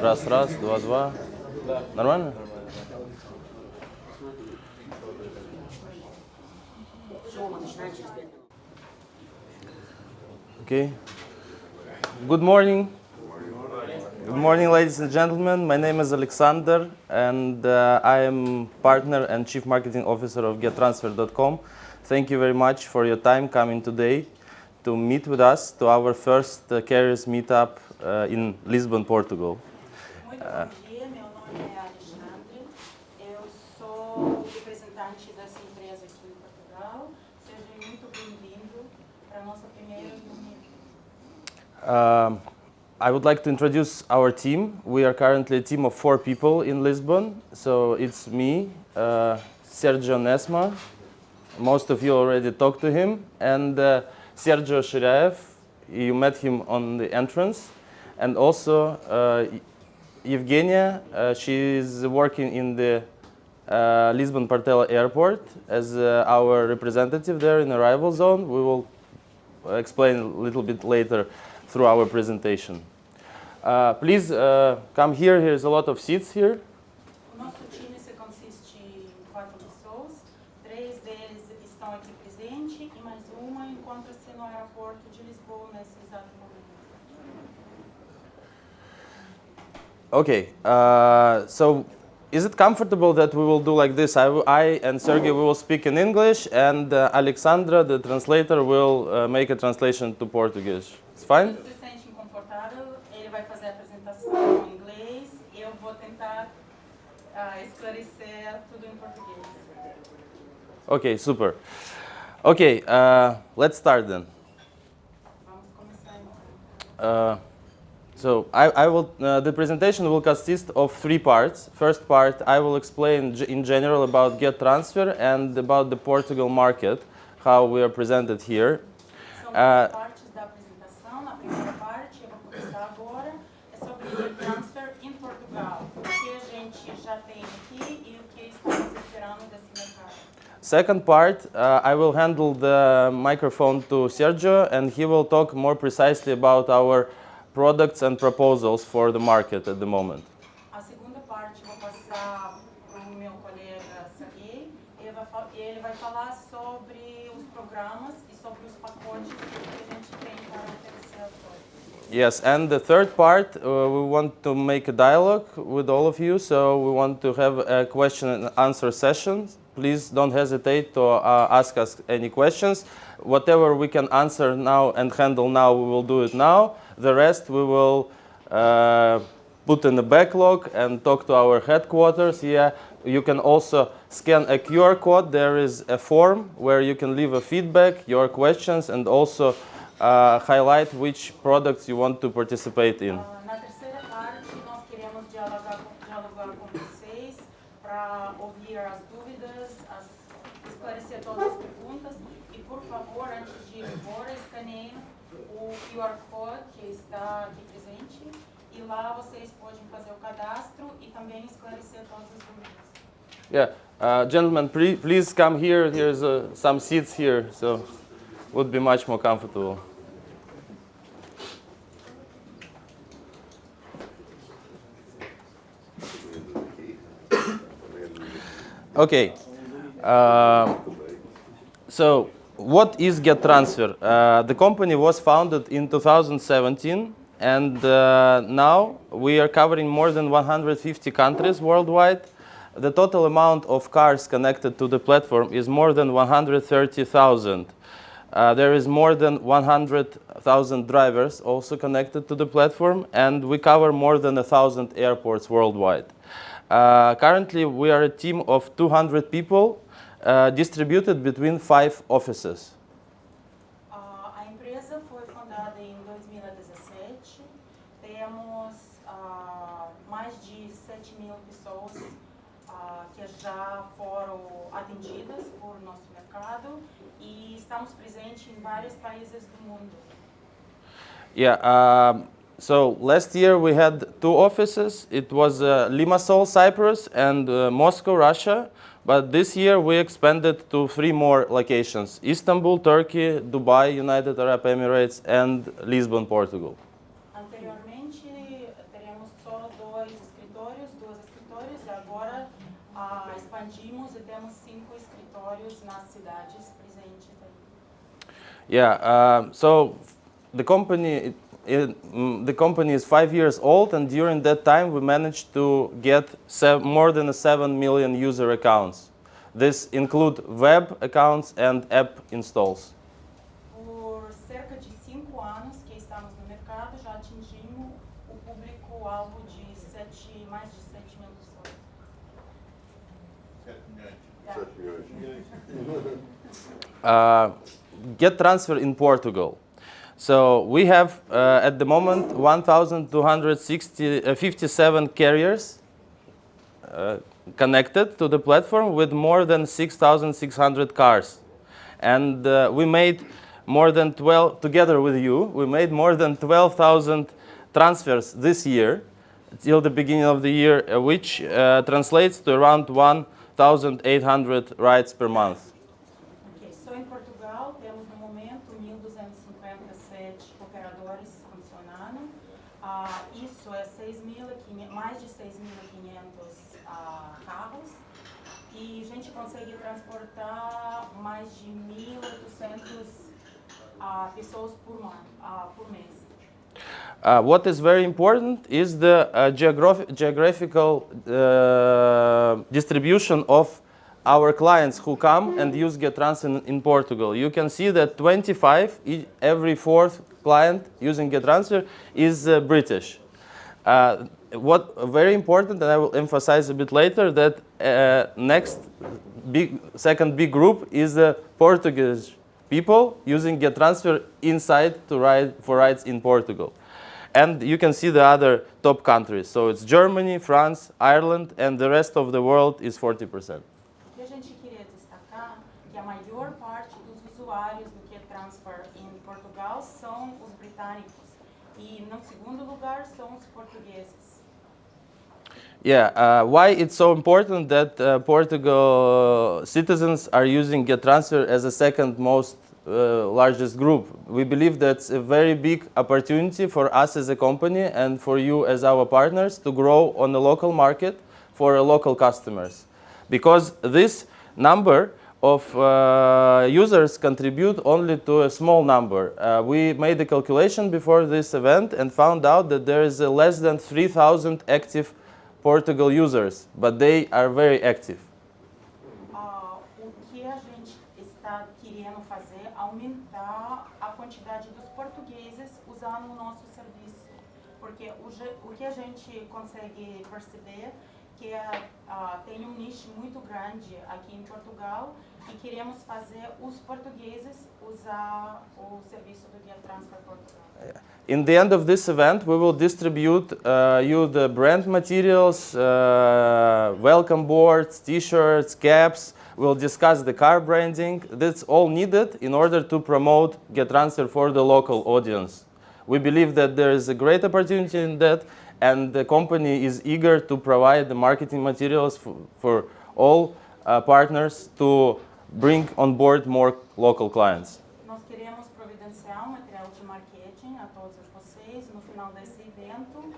Раз, раз, два, два. Нормально? Okay. Good morning. Good morning, ladies and gentlemen. My name is Alexander, and I am partner and chief marketing officer of GetTransfer.com. Thank you very much for your time coming today to meet with us to our first carriers meetup in Lisbon, Portugal. Muito bom dia, meu nome é Alexandre, eu sou representante dessa empresa aqui em Portugal. Seja muito bem-vindo para a nossa primeira reunião. I would like to introduce our team. We are currently a team of 4 people in Lisbon. So it's me, Sergio Nesma. Most of you already talked to him. And Sergio Shiraev, you met him on the entrance. And also Evgenia, she is working in the Lisbon Portela Airport as our representative there in the arrival zone. We will explain a little bit later through our presentation. Please come here. There's a lot of seats here. O nosso time se consiste em 4 pessoas, 3 deles estão aqui presentes e mais uma encontra-se no aeroporto de Lisboa nesse exato momento. Okay, so is it comfortable that we will do like this? I and Sergey, we will speak in English, and Alexandra, the translator, will make a translation to Portuguese. It's fine? Se sente confortável, ele vai fazer a apresentação em inglês e eu vou tentar esclarecer tudo em português. Okay, super. Okay, let's start then. Vamos começar então. So the presentation will consist of 3 parts. First part, I will explain in general about GetTransfer and about the Portugal market, how we are presented here. São 2 partes da apresentação. Na primeira parte, eu vou começar agora, é sobre o GetTransfer em Portugal. O que a gente já tem aqui e o que estamos esperando desse mercado. Second part, I will handle the microphone to Sergio, and he will talk more precisely about our products and proposals for the market at the moment. A segunda parte eu vou passar para o meu colega Sergei. Ele vai falar sobre os programas e sobre os pacotes que a gente tem para oferecer a todos. Yes, and the third part, we want to make a dialogue with all of you, so we want to have a question and answer session. Please don't hesitate to ask us any questions. Whatever we can answer now and handle now, we will do it now. The rest we will put in the backlog and talk to our headquarters. Yeah, you can also scan a QR code. There is a form where you can leave a feedback, your questions, and also highlight which products you want to participate in. Na terceira parte, nós queremos dialogar com vocês para ouvir as dúvidas, esclarecer todas as perguntas. E, por favor, antes de ir embora, escaneiem o QR Code que está aqui presente. E lá vocês podem fazer o cadastro e também esclarecer todas as dúvidas. Yeah, gentlemen, please come here. Here's some seats here, so would be much more comfortable. Okay. So what is GetTransfer? The company was founded in 2017, and now we are covering more than 150 countries worldwide. The total amount of cars connected to the platform is more than 130,000. There is more than 100,000 drivers also connected to the platform, and we cover more than 1,000 airports worldwide. Currently, we are a team of 200 people distributed between 5 offices. A empresa foi fundada em 2017. Temos mais de 7.000 pessoas que já foram atendidas por nosso mercado e estamos presentes em vários países do mundo. Yeah. So last year we had 2 offices. It was Limassol, Cyprus, and Moscow, Russia. But this year we expanded to 3 more locations: Istanbul, Turkey, Dubai, United Arab Emirates, and Lisbon, Portugal. Anteriormente, teríamos só escritórios, 2 escritórios, e agora expandimos e temos 5 escritórios nas cidades presentes aí. Yeah, so the company, the company is 5 years old, and during that time we managed to get more than 7 million user accounts. This include web accounts and app installs. Por cerca de 5 anos que estamos no mercado, já atingimos o público-alvo de mais de 7 mil pessoas. 7 milhões. GetTransfer in Portugal. So we have at the moment 1,257 carriers connected to the platform with more than 6,600 cars. And we made more than 12, together with you, we made more than 12,000 transfers this year, till the beginning of the year, which translates to around 1,800 rides per month. Okay, so em Portugal temos no momento 1.257 operadores funcionando. Isso é mais de 6.500 carros. E a gente consegue transportar mais de 1.800 pessoas por mês. What is very important is the geographical distribution of our clients who come and use GetTransfer in Portugal. You can see that 25, every 4th client using GetTransfer is British. What very important, and I will emphasize a bit later, that second big group is the Portuguese people using GetTransfer inside to ride for rides in Portugal. And you can see the other top countries. So it's Germany, France, Ireland, and the rest of the world is 40%. E a gente queria destacar que a maior parte dos usuários do GetTransfer em Portugal são os britânicos. E no segundo lugar são os portugueses. Yeah, why it's so important that Portugal citizens are using GetTransfer as a second most largest group. We believe that's a very big opportunity for us as a company and for you as our partners to grow on the local market for local customers. Because this number of users contribute only to a small number. We made a calculation before this event and found out that there is less than 3,000 active Portugal users, but they are very active. O que a gente está querendo fazer é aumentar a quantidade dos portugueses usando o nosso serviço. Porque o que a gente consegue perceber que tem nicho muito grande aqui em Portugal e queremos fazer os portugueses usar o serviço do GetTransfer Portugal. In the end of this event, we will distribute you the brand materials, welcome boards, t-shirts, caps. We'll discuss the car branding. That's all needed in order to promote GetTransfer for the local audience. We believe that there is a great opportunity in that, and the company is eager to provide the marketing materials for all partners to bring on board more local clients. Nós queremos providenciar material de marketing a todos vocês. No final desse evento,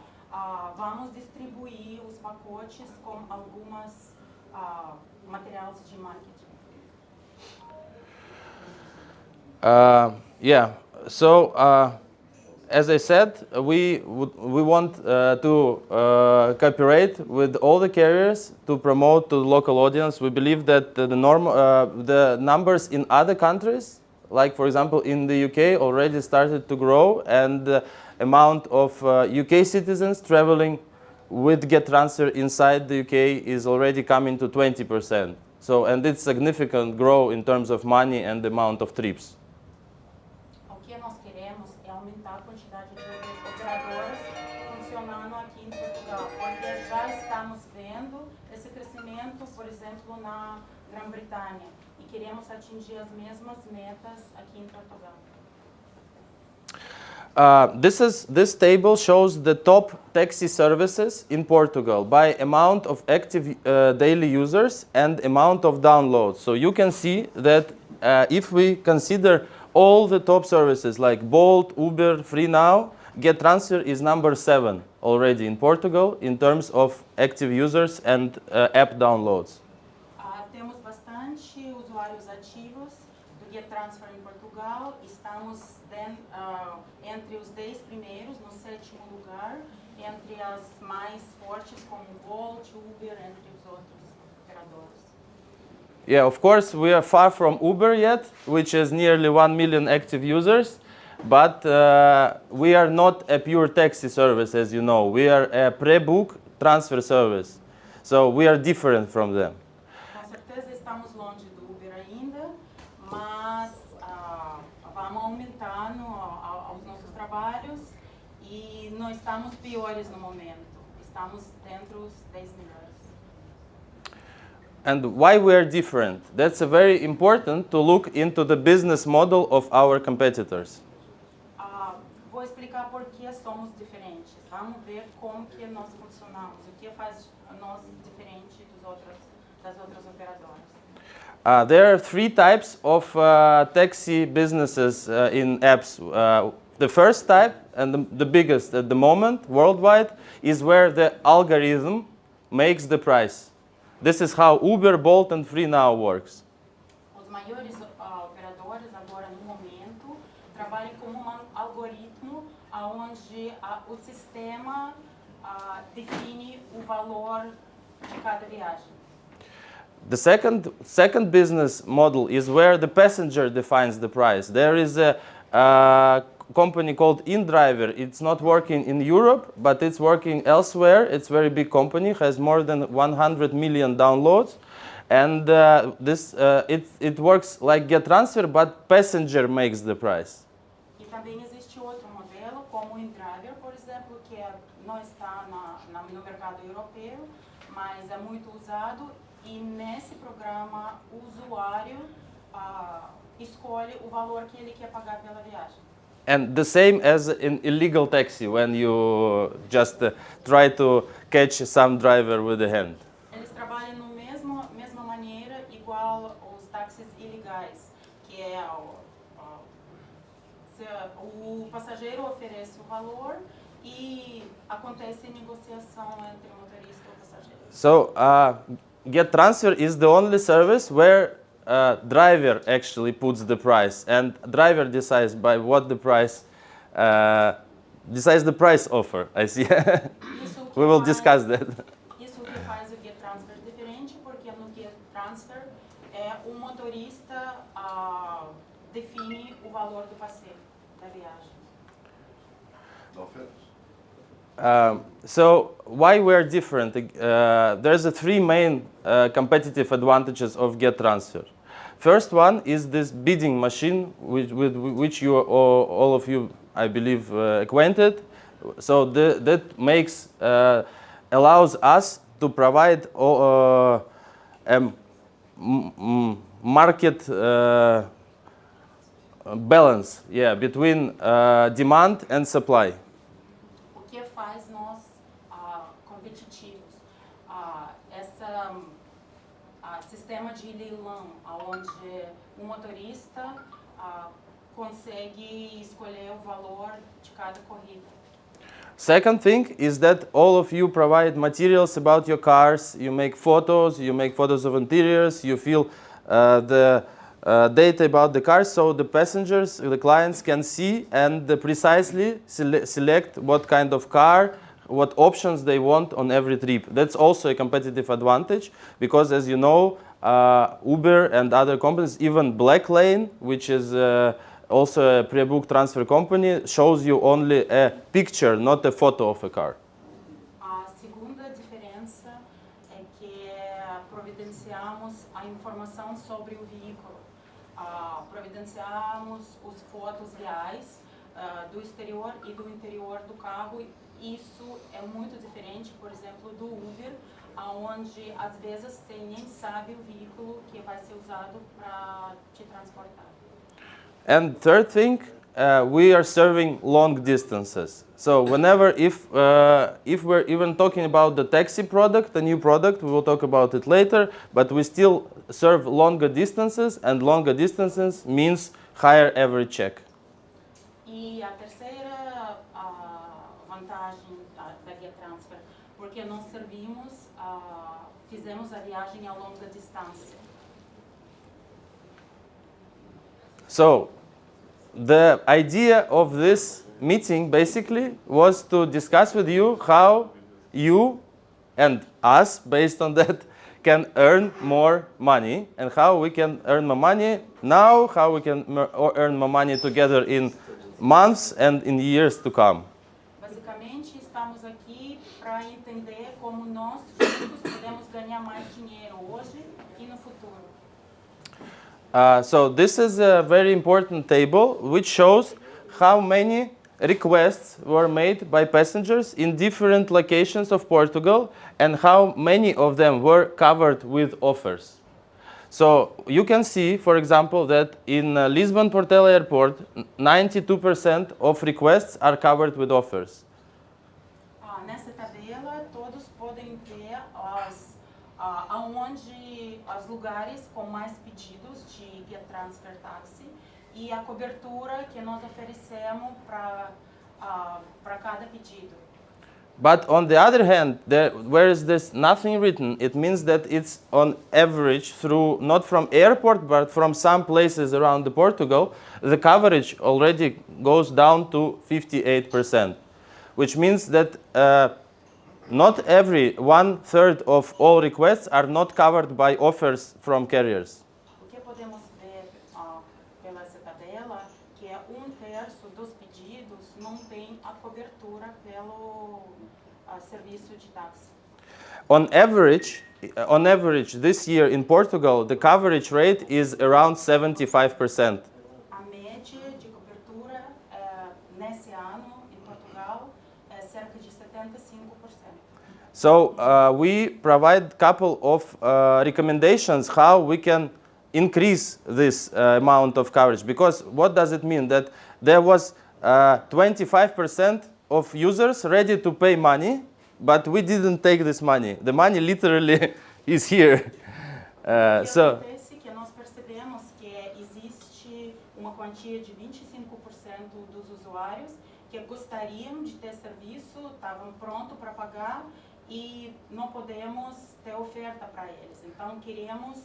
vamos distribuir os pacotes com algumas materiais de marketing. Yeah. So, as I said, we want to cooperate with all the carriers to promote to the local audience. We believe that the numbers in other countries, like for example in the UK, already started to grow, and the amount of UK citizens traveling with GetTransfer inside the UK is already coming to 20%. So, and it's significant growth in terms of money and the amount of trips. O que nós queremos é aumentar a quantidade de operadoras funcionando aqui em Portugal, porque já estamos vendo esse crescimento, por exemplo, na Grã-Bretanha, e queremos atingir as mesmas metas aqui em Portugal. This table shows the top taxi services in Portugal by amount of active daily users and amount of downloads. So you can see that if we consider all the top services like Bolt, Uber, Free Now, GetTransfer is number 7 already in Portugal in terms of active users and app downloads. Temos bastante usuários ativos do GetTransfer em Portugal. Estamos entre os 10 primeiros, no 7º lugar, entre as mais fortes como Bolt, Uber, entre os outros operadores. Yeah, of course, we are far from Uber yet, which has nearly 1 million active users, but we are not a pure taxi service, as you know. We are a pre-book transfer service, so we are different from them. Com certeza estamos longe do Uber ainda, mas vamos aumentando os nossos trabalhos e não estamos piores no momento. Estamos dentro dos 10 melhores. And why we are different? That's very important to look into the business model of our competitors. Vou explicar por que somos diferentes. Vamos ver como que nós funcionamos, o que faz nós diferente das outras operadoras. There are 3 types of taxi businesses in apps. The first type, and the biggest at the moment worldwide, is where the algorithm makes the price. This is how Uber, Bolt, and Free Now works. Os maiores operadores agora no momento trabalham como um algoritmo onde o sistema define o valor de cada viagem. The second business model is where the passenger defines the price. There is a company called InDriver. It's not working in Europe, but it's working elsewhere. It's a very big company, has more than 100 million downloads. And it works like GetTransfer, but passenger makes the price. E também existe outro modelo, como o InDriver, por exemplo, que não está no mercado europeu, mas é muito usado. E nesse programa, o usuário escolhe o valor que ele quer pagar pela viagem. And the same as in illegal taxi, when you just try to catch some driver with the hand. Eles trabalham no mesma maneira, igual os táxis ilegais, que é o passageiro oferece o valor e acontece negociação entre o motorista e o passageiro. So GetTransfer is the only service where driver actually puts the price, and driver decides by what the price decides the price offer. I see. We will discuss that. Isso que faz o GetTransfer diferente, porque no GetTransfer o motorista define o valor do passeio, da viagem. So why we're different? There's 3 main competitive advantages of GetTransfer. First one is this bidding machine, with which you all of you, I believe, acquainted. So that makes allows us to provide market balance, between demand and supply. O que faz nós competitivos? Sistema de leilão, onde o motorista consegue escolher o valor de cada corrida. Second thing is that all of you provide materials about your cars. You make photos of interiors, you fill the data about the cars, so the passengers, the clients can see and precisely select what kind of car, what options they want on every trip. That's also a competitive advantage because, as you know, Uber and other companies, even Black Lane, which is also a pre-book transfer company, shows you only a picture, not a photo of a car. A segunda diferença é que providenciamos a informação sobre o veículo. Providenciamos as fotos reais do exterior e do interior do carro. Isso é muito diferente, por exemplo, do Uber, onde às vezes você nem sabe o veículo que vai ser usado para te transportar. And third thing, we are serving long distances. So if we're even talking about the taxi product, a new product, we will talk about it later, but we still serve longer distances, and longer distances means higher average check. E a terceira porque nós servimos, fizemos a viagem a longa distância. So, the idea of this meeting basically was to discuss with you how you and us, based on that, can earn more money and how we can earn more money now, how we can earn more money together in months and in years to come. Basicamente, estamos aqui para entender como nós juntos podemos ganhar mais dinheiro hoje e no futuro. So this is a very important table which shows how many requests were made by passengers in different locations of Portugal and how many of them were covered with offers. So you can see, for example, that in Lisbon Portela Airport, 92% of requests are covered with offers. Nessa tabela, todos podem ver os lugares com mais pedidos de GetTransfer táxi e a cobertura que nós oferecemos para cada pedido. But on the other hand, where is this nothing written, it means that it's on average through, not from airport, but from some places around Portugal, the coverage already goes down to 58%, which means that not every 1/3 of all requests are not covered by offers from carriers. O que podemos ver pela essa tabela que é 1/3 dos pedidos não tem a cobertura pelo serviço de táxi. On average, this year in Portugal, the coverage rate is around 75%. A média de cobertura nesse ano em Portugal é cerca de 75%. So we provide a couple of recommendations how we can increase this amount of coverage. Because what does it mean? That there was 25% of users ready to pay money, but we didn't take this money. The money literally is here. Acontece que nós percebemos que existe uma quantia de 25% dos usuários que gostariam de ter serviço, estavam prontos para pagar e não podemos ter oferta para eles. Então queremos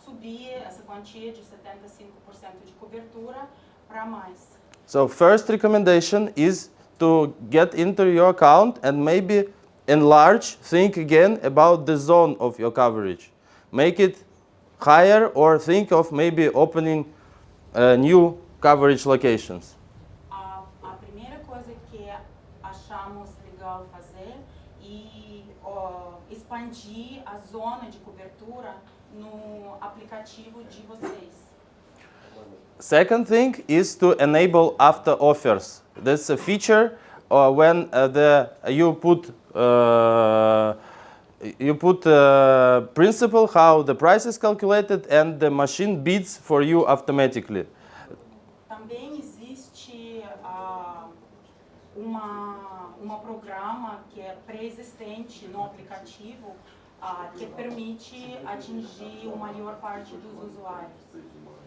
subir essa quantia de 75% de cobertura para mais. So first recommendation is to get into your account and maybe enlarge, think again about the zone of your coverage. Make it higher or think of maybe opening new coverage locations. A primeira coisa que achamos legal fazer é expandir a zona de cobertura no aplicativo de vocês. Second thing is to enable after offers. That's a feature when you put principle how the price is calculated and the machine bids for you automatically. Também existe programa que é pré-existente no aplicativo que permite atingir a maior parte dos usuários.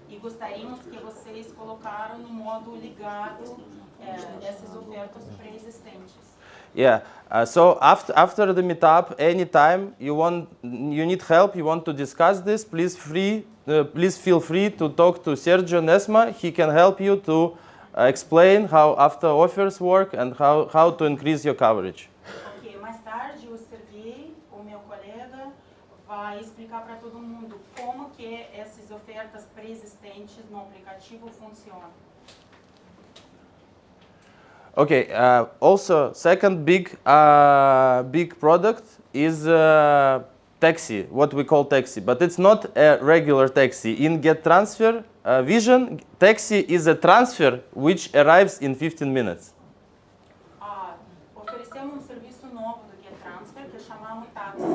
E gostaríamos que vocês colocaram no modo ligado essas ofertas pré-existentes. Yeah. So after the meetup, anytime you need help, you want to discuss this, please feel free to talk to Sergio Nesma. He can help you to explain how after offers work and how to increase your coverage. Ok, mais tarde o Sergei, o meu colega, vai explicar para todo mundo como que essas ofertas pré-existentes no aplicativo funcionam. Okay. Also, second big product is taxi. What we call taxi, but it's not a regular taxi. In GetTransfer vision, taxi is a transfer which arrives in 15 minutes. Oferecemos serviço novo do GetTransfer que chamamos táxi.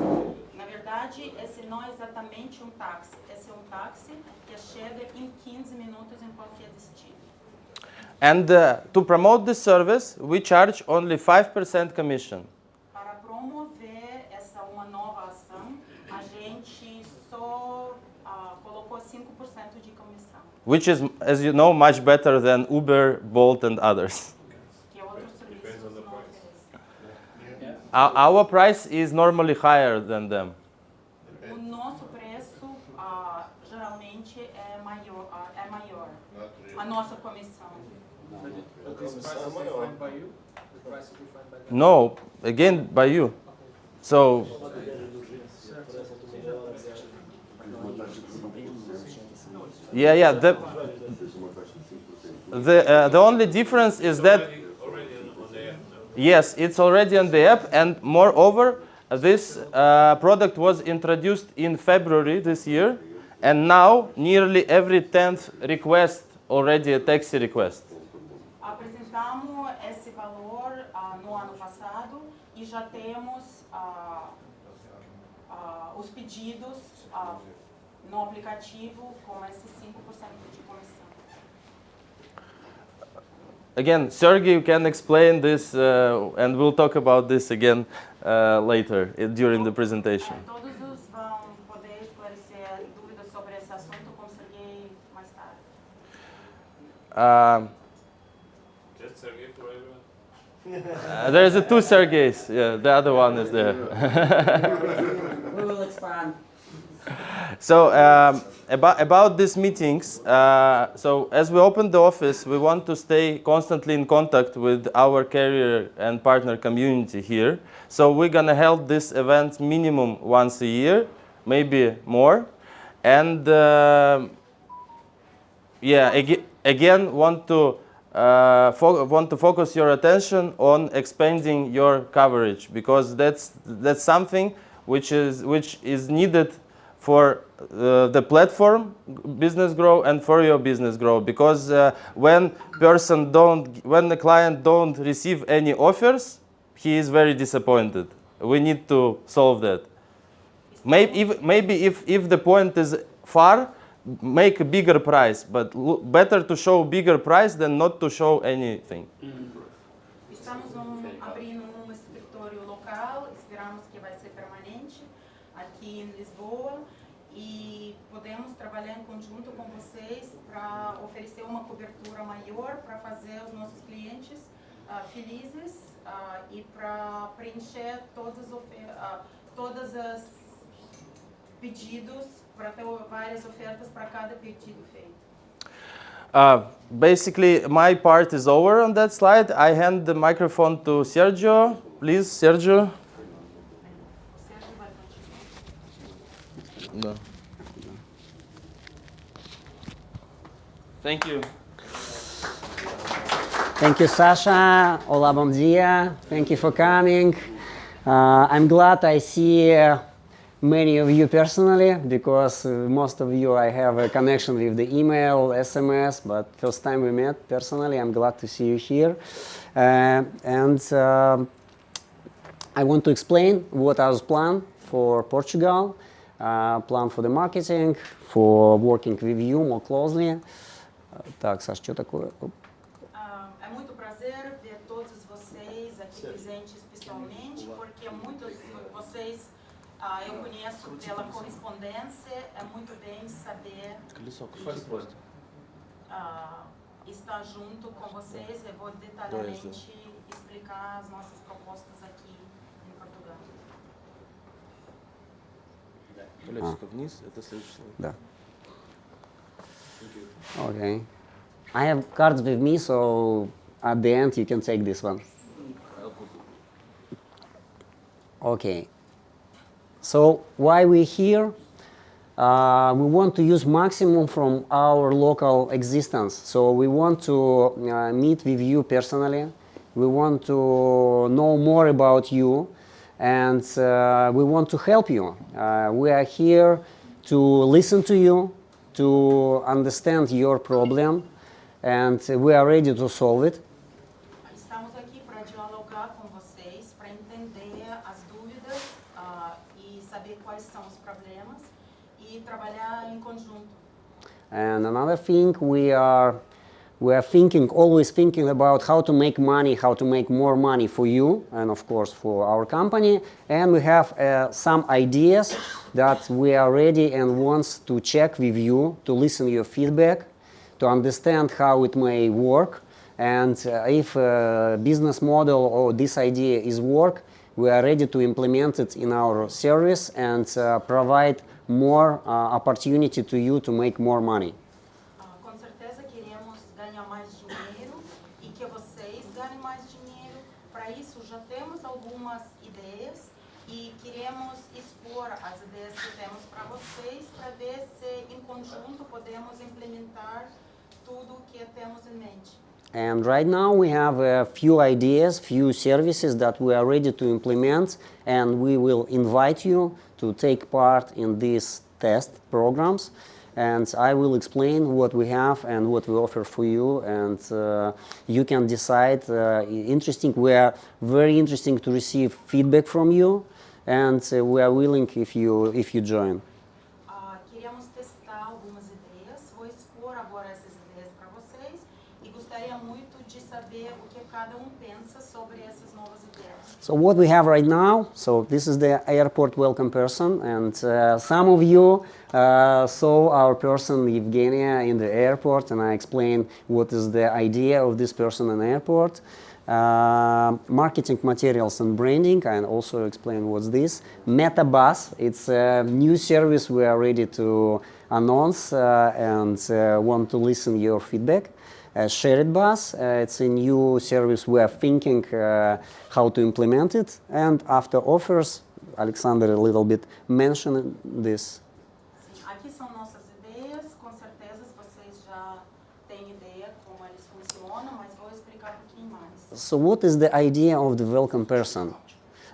Na verdade, esse não é exatamente táxi. Esse é táxi que chega em 15 minutos em qualquer destino. And to promote this service, we charge only 5% commission. Para promover uma nova ação, a gente só colocou 5% de comissão. Which is, as you know, much better than Uber, Bolt, and others. Que outros serviços não oferecem. Our price is normally higher than them. O nosso preço geralmente é maior. A nossa comissão. But this price is defined by you? The price is defined by them? No, again by you. So yeah. The only difference is that yes, it's already on the app, and moreover, this product was introduced in February this year, and now nearly every 10th request already a taxi request. Apresentamos esse valor no ano passado e já temos os pedidos no aplicativo com esse 5% de comissão. Again, Sergey, you can explain this, and we'll talk about this again later during the presentation. Todos vão poder esclarecer dúvidas sobre esse assunto com o Sergey mais tarde. Just Sergey for everyone? There's two Sergeys. Yeah, the other one is there. We will expand. So about these meetings, so as we open the office, we want to stay constantly in contact with our carrier and partner community here. So we're gonna hold this event minimum once a year, maybe more. And again, want to focus your attention on expanding your coverage, because that's something which is needed for the platform business grow and for your business grow, because when the client don't receive any offers, he is very disappointed. We need to solve that. Maybe if the point is far, make a bigger price, but better to show bigger price than not to show anything. Estamos abrindo escritório local, esperamos que vai ser permanente aqui em Lisboa e podemos trabalhar em conjunto com vocês para oferecer uma cobertura maior, para fazer os nossos clientes felizes e para preencher todas as pedidos, para ter várias ofertas para cada pedido feito. Basically, my part is over on that slide. I hand the microphone to Sergio. Please, Sergio. Sérgio vai continuar. No. Thank you. Thank you, Sasha. Hola, bom dia. Thank you for coming. I'm glad I see many of you personally, because most of you I have a connection with the email, SMS, but first time we met personally. I'm glad to see you here. And I want to explain what our plan for Portugal, plan for the marketing, for working with you more closely. Так, Саш, что такое? É muito prazer ver todos vocês aqui presentes pessoalmente, porque muitos de vocês eu conheço pela correspondência. É muito bem saber estar junto com vocês. Eu vou detalhadamente explicar as nossas propostas aqui em Portugal. Да. Okay. I have cards with me, so at the end you can take this one. Okay. So why we're here? We want to use maximum from our local existence. So we want to meet with you personally. We want to know more about you, and we want to help you. We are here to listen to you, to understand your problem, and we are ready to solve it. Estamos aqui para dialogar com vocês, para entender as dúvidas e saber quais são os problemas e trabalhar em conjunto. And another thing, we are always thinking about how to make money, how to make more money for you, and of course for our company. And we have some ideas that we are ready and wants to check with you, to listen your feedback, to understand how it may work, and if a business model or this idea is work, we are ready to implement it in our service and provide more opportunity to you to make more money. Com certeza queremos ganhar mais dinheiro e que vocês ganhem mais dinheiro. Para isso já temos algumas ideias e queremos expor as ideias que temos para vocês para ver se em conjunto podemos implementar tudo o que temos em mente. And right now we have a few ideas, few services that we are ready to implement, and we will invite you to take part in these test programs. And I will explain what we have and what we offer for you, and you can decide. Interesting. We are very interesting to receive feedback from you, and we are willing if you join. Queremos testar algumas ideias. Vou expor agora essas ideias para vocês e gostaria muito de saber o que cada pensa sobre essas novas ideias. So what we have right now, so this is the airport welcome person, and some of you saw our person Evgenia in the airport, and I explained what is the idea of this person in the airport. Marketing materials and branding, I also explain what's this. Metabus, it's a new service we are ready to announce and want to listen your feedback. Shared bus, it's a new service we are thinking how to implement it. And after offers, Alexander a little bit mentioned this. Sim, aqui são nossas ideias. Com certeza vocês já têm ideia como eles funcionam, mas vou explicar pouquinho mais. So what is the idea of the welcome person?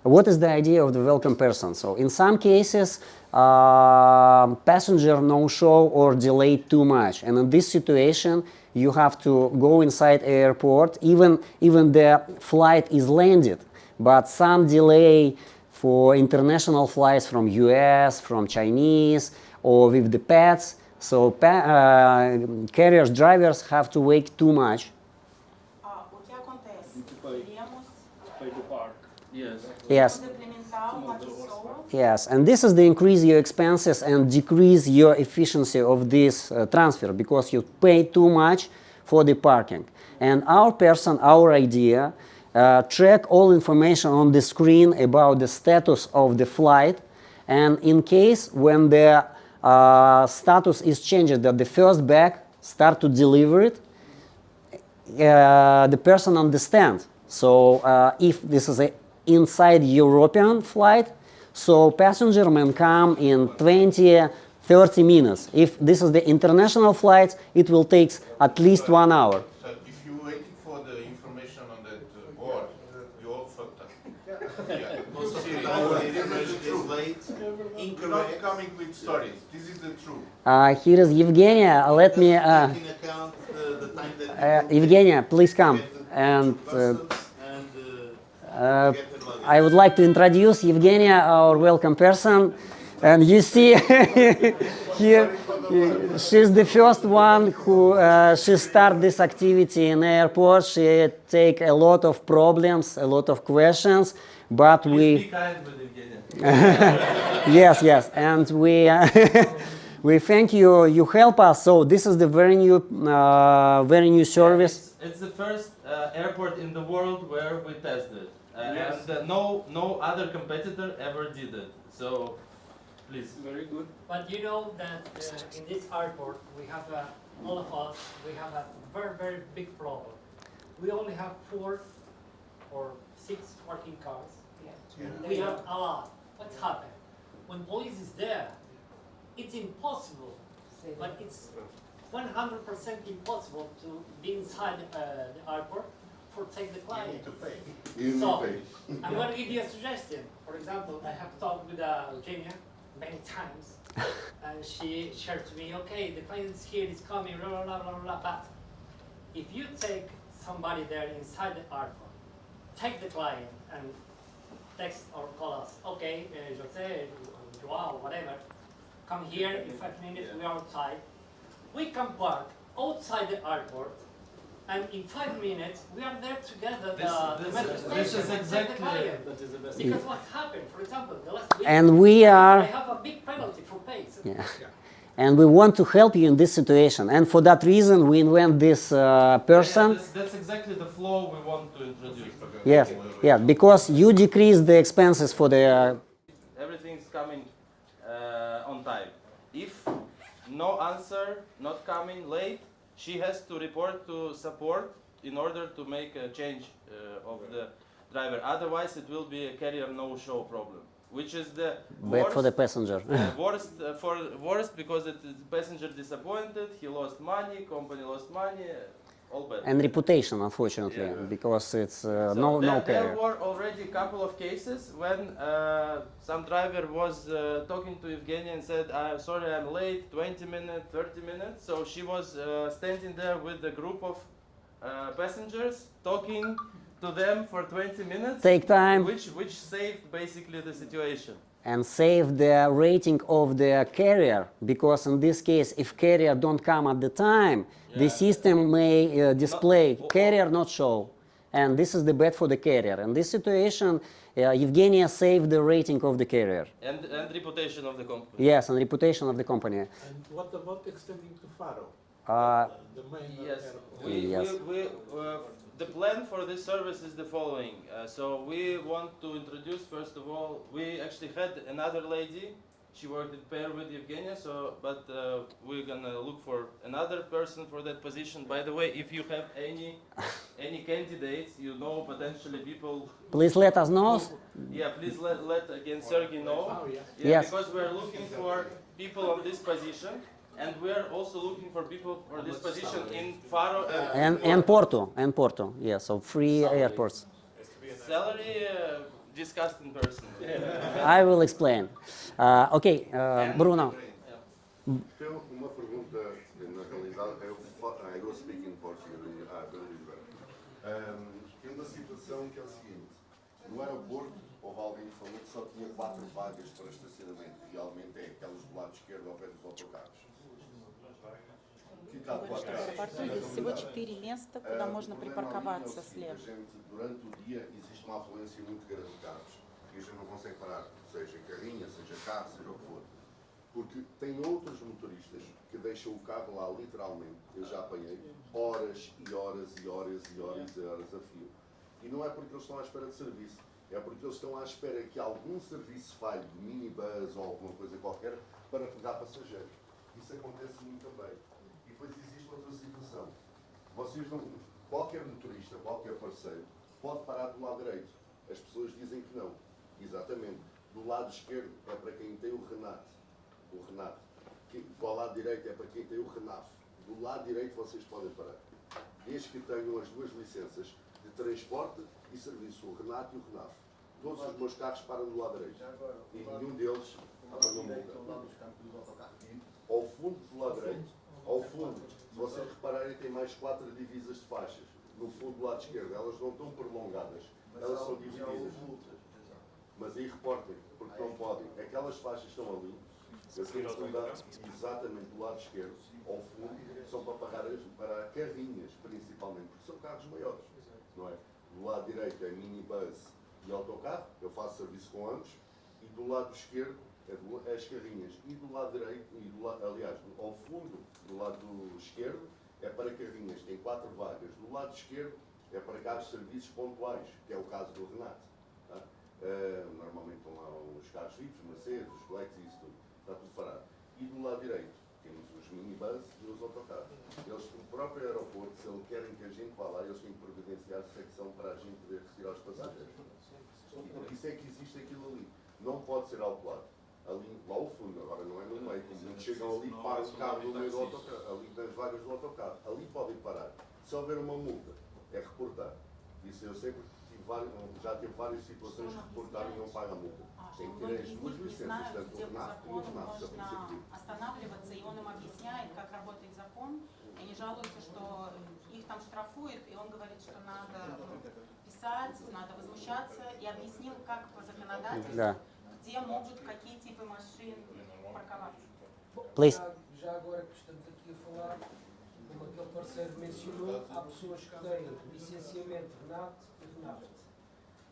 What is the idea of the welcome person? So in some cases, passenger no-show or delayed too much. And in this situation, you have to go inside airport, even the flight is landed, but some delay for international flights from US, from Chinese, or with the pets. So carriers, drivers have to wait too much. O que acontece? Pay the park. Yes. Implementar uma pessoa. Yes, and this is the increase your expenses and decrease your efficiency of this transfer because you pay too much for the parking. And our person, our idea, track all information on the screen about the status of the flight, and in case when the status is changed, that the first bag start to deliver it, the person understands. So if this is a inside European flight, so passenger may come in 20, 30 minutes. If this is the international flight, it will take at least 1 hour. So if you're waiting for the information on that board, you all fucked up. Yeah. Most of the time when the information is late, You're not coming with stories. This is the truth. Here is Evgenia. Let me, take in account the time that Evgenia, please come. And customs and get the luggage. I would like to introduce Evgenia, our welcome person. And you see here, she's the first one who she start this activity in airport. She take a lot of problems, a lot of questions, but we. Be kind with Evgenia. Yes, and we we thank you. You help us. So this is the very new service. It's the first airport in the world where we tested, Yes. and no other competitor ever did it. So, please. Very good. But you know that in this airport, we have all of us, we have a very, very big problem. We only have 4 or 6 parking cars. We have a lot. What's happened? When police is there, it's impossible, but it's 100% impossible to be inside the airport for take the client. You need to pay. So, I'm going to give you a suggestion. For example, I have talked with Eugenia many times, and she shared to me, okay, the client is here, is coming, blah, blah, blah, blah, blah, but if you take somebody there inside the airport, take the client and text or call us, okay, Jose, Joao, whatever, come here, in 5 minutes, we are outside. We can park outside the airport, and in 5 minutes, we are there together, the metro station, this is and take the exactly- client. That is the best. Because what happened, for example, the last week, And we are. I have a big penalty for pay. So Yeah. And we want to help you in this situation. And for that reason, we invent this person. That's exactly the flow we want to introduce. Yes, Yeah, because you decrease the expenses for the. Everything's coming on time. If no answer, not coming late, she has to report to support in order to make a change of the driver. Otherwise, it will be a carrier no-show problem, which is the Bad for the passenger. worst because the passenger disappointed, he lost money, company lost money, all bad. And reputation, unfortunately, Yeah. because it's So no there carrier. were already a couple of cases when some driver was talking to Evgenia and said, "I'm sorry, I'm late, 20 minutes, 30 minutes." So she was standing there with a group of passengers, talking to them for 20 minutes. Take time. Which saved basically the situation. And save the rating of the carrier, because in this case, if carrier don't come at the time, the system may display carrier not show, and this is the bad for the carrier. In this situation, Evgenia saved the rating of the carrier. And reputation of the company. Yes, and reputation of the company. And what about extending to Faro? The main Yes, Yes. the plan for this service is the following. So we want to introduce, first of all, we actually had another lady. She worked in pair with Evgenia, but we're gonna look for another person for that position. By the way, if you have any candidates, you know, potentially people. Please let us know. Yeah, please let again Sergey know. Oh, yes. Yeah, Yes. because we're looking for people on this position. And we are also looking for people for this position in Faro And Porto, yes, so free airports. salary discussed in person. I will explain. Okay, Bruno. Tenho uma pergunta, na realidade, I will speak in Portuguese, tem uma situação que é o seguinte, no aeroporto houve alguém que falou que só tinha 4 vagas para estacionamento, realmente é aquelas do lado esquerdo ao pé dos autocarros. В аэропорту есть всего 4 места, куда можно припарковаться слева. Durante o dia existe uma afluência muito grande de carros e a gente não consegue parar, seja carrinha, seja carro, seja o que for. Porque tem outros motoristas que deixam o carro lá literalmente, eu já apanhei, horas e horas e horas e horas e horas a fio. E não é porque eles estão à espera de serviço, é porque eles estão à espera que algum serviço falhe, de minibus ou alguma coisa qualquer, para pegar passageiros. Isso acontece muito também. E depois existe outra situação. Vocês não, qualquer motorista, qualquer parceiro, pode parar do lado direito. As pessoas dizem que não. Exatamente. Do lado esquerdo é para quem tem o Renato. O Renato. Do lado direito é para quem tem o Renaf. Do lado direito vocês podem parar. Desde que tenham as duas licenças de transporte e serviço, o Renato e o Renaf. Todos os meus carros param do lado direito. E nenhum deles apanhou multa. Ao fundo do lado direito, ao fundo, se vocês repararem, tem mais 4 divisas de faixas. No fundo do lado esquerdo, elas não estão prolongadas, elas são divididas. Mas aí reportem, porque não podem. Aquelas faixas estão ali, eu tenho que mudar exatamente do lado esquerdo, ao fundo, são para carrinhas, principalmente, porque são carros maiores, não é? Do lado direito é minibus e autocarro, eu faço serviço com ambos, e do lado esquerdo é as carrinhas. E do lado direito, aliás, ao fundo do lado esquerdo é para carrinhas, tem 4 vagas. Do lado esquerdo é para carros de serviços pontuais, que é o caso do Renato. Tá? Normalmente estão lá os carros VIPs, Mercedes, os Flex e isso tudo. Está tudo parado. E do lado direito temos os minibus e os autocarros. Eles, no próprio aeroporto, se eles querem que a gente vá lá, eles têm que providenciar secção para a gente poder retirar os passageiros. E por isso é que existe aquilo ali. Não pode ser autuado. Ali, lá ao fundo, agora não é no meio, como muitos chegam ali e param o carro no meio do autocarro, ali nas vagas do autocarro, ali podem parar. Se houver uma multa, é reportar. Isso eu sempre já tive várias situações de reportar e não paga a multa. Tem que ter as duas licenças, tanto o Renato como o Renato, se Можно останавливаться, и он им объясняет, как работает закон. И они жалуются, что их там штрафуют, и он говорит, что надо писать, надо возмущаться, и объяснил, как по законодательству, где могут какие типы машин парковаться. Please. Já agora que estamos aqui a falar, como aquele parceiro mencionou, há pessoas que têm licenciamento Renato e Renaft.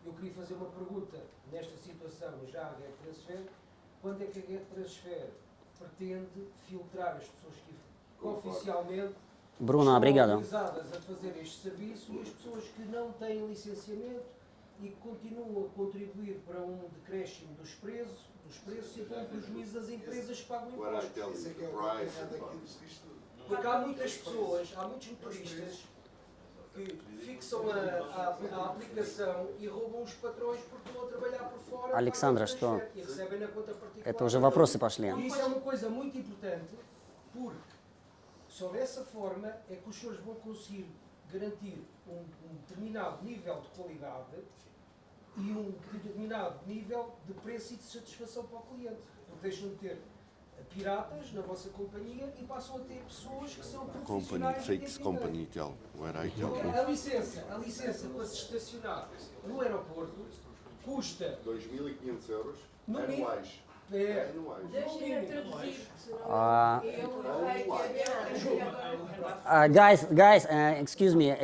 Eu queria fazer uma pergunta nesta situação, já a GetTransfer, quando é que a GetTransfer pretende filtrar as pessoas que oficialmente Bruno, estão obrigado. autorizadas a fazer este serviço e as pessoas que não têm licenciamento e que continuam a contribuir para um decréscimo dos preços e para um prejuízo das empresas que pagam What I impostos. tell you, the price and fun. Porque há muitas pessoas, há muitos motoristas que fixam a aplicação e roubam os patrões porque estão a trabalhar por fora. Александра, pagam что? transfer e recebem na conta particular. Это уже вопросы пошли. E isso é uma coisa muito importante, porque só dessa forma é que os senhores vão conseguir garantir um determinado nível de qualidade e um determinado nível de preço e de satisfação para o cliente. Porque deixam de ter piratas na vossa companhia e passam a ter pessoas que são Company, profissionais. fake independentes. company tell, where I tell. A licença para se estacionar no aeroporto custa 2.500 euros no mínimo. anuais. É, Anuais. Deixem-me traduzir. Guys, excuse me.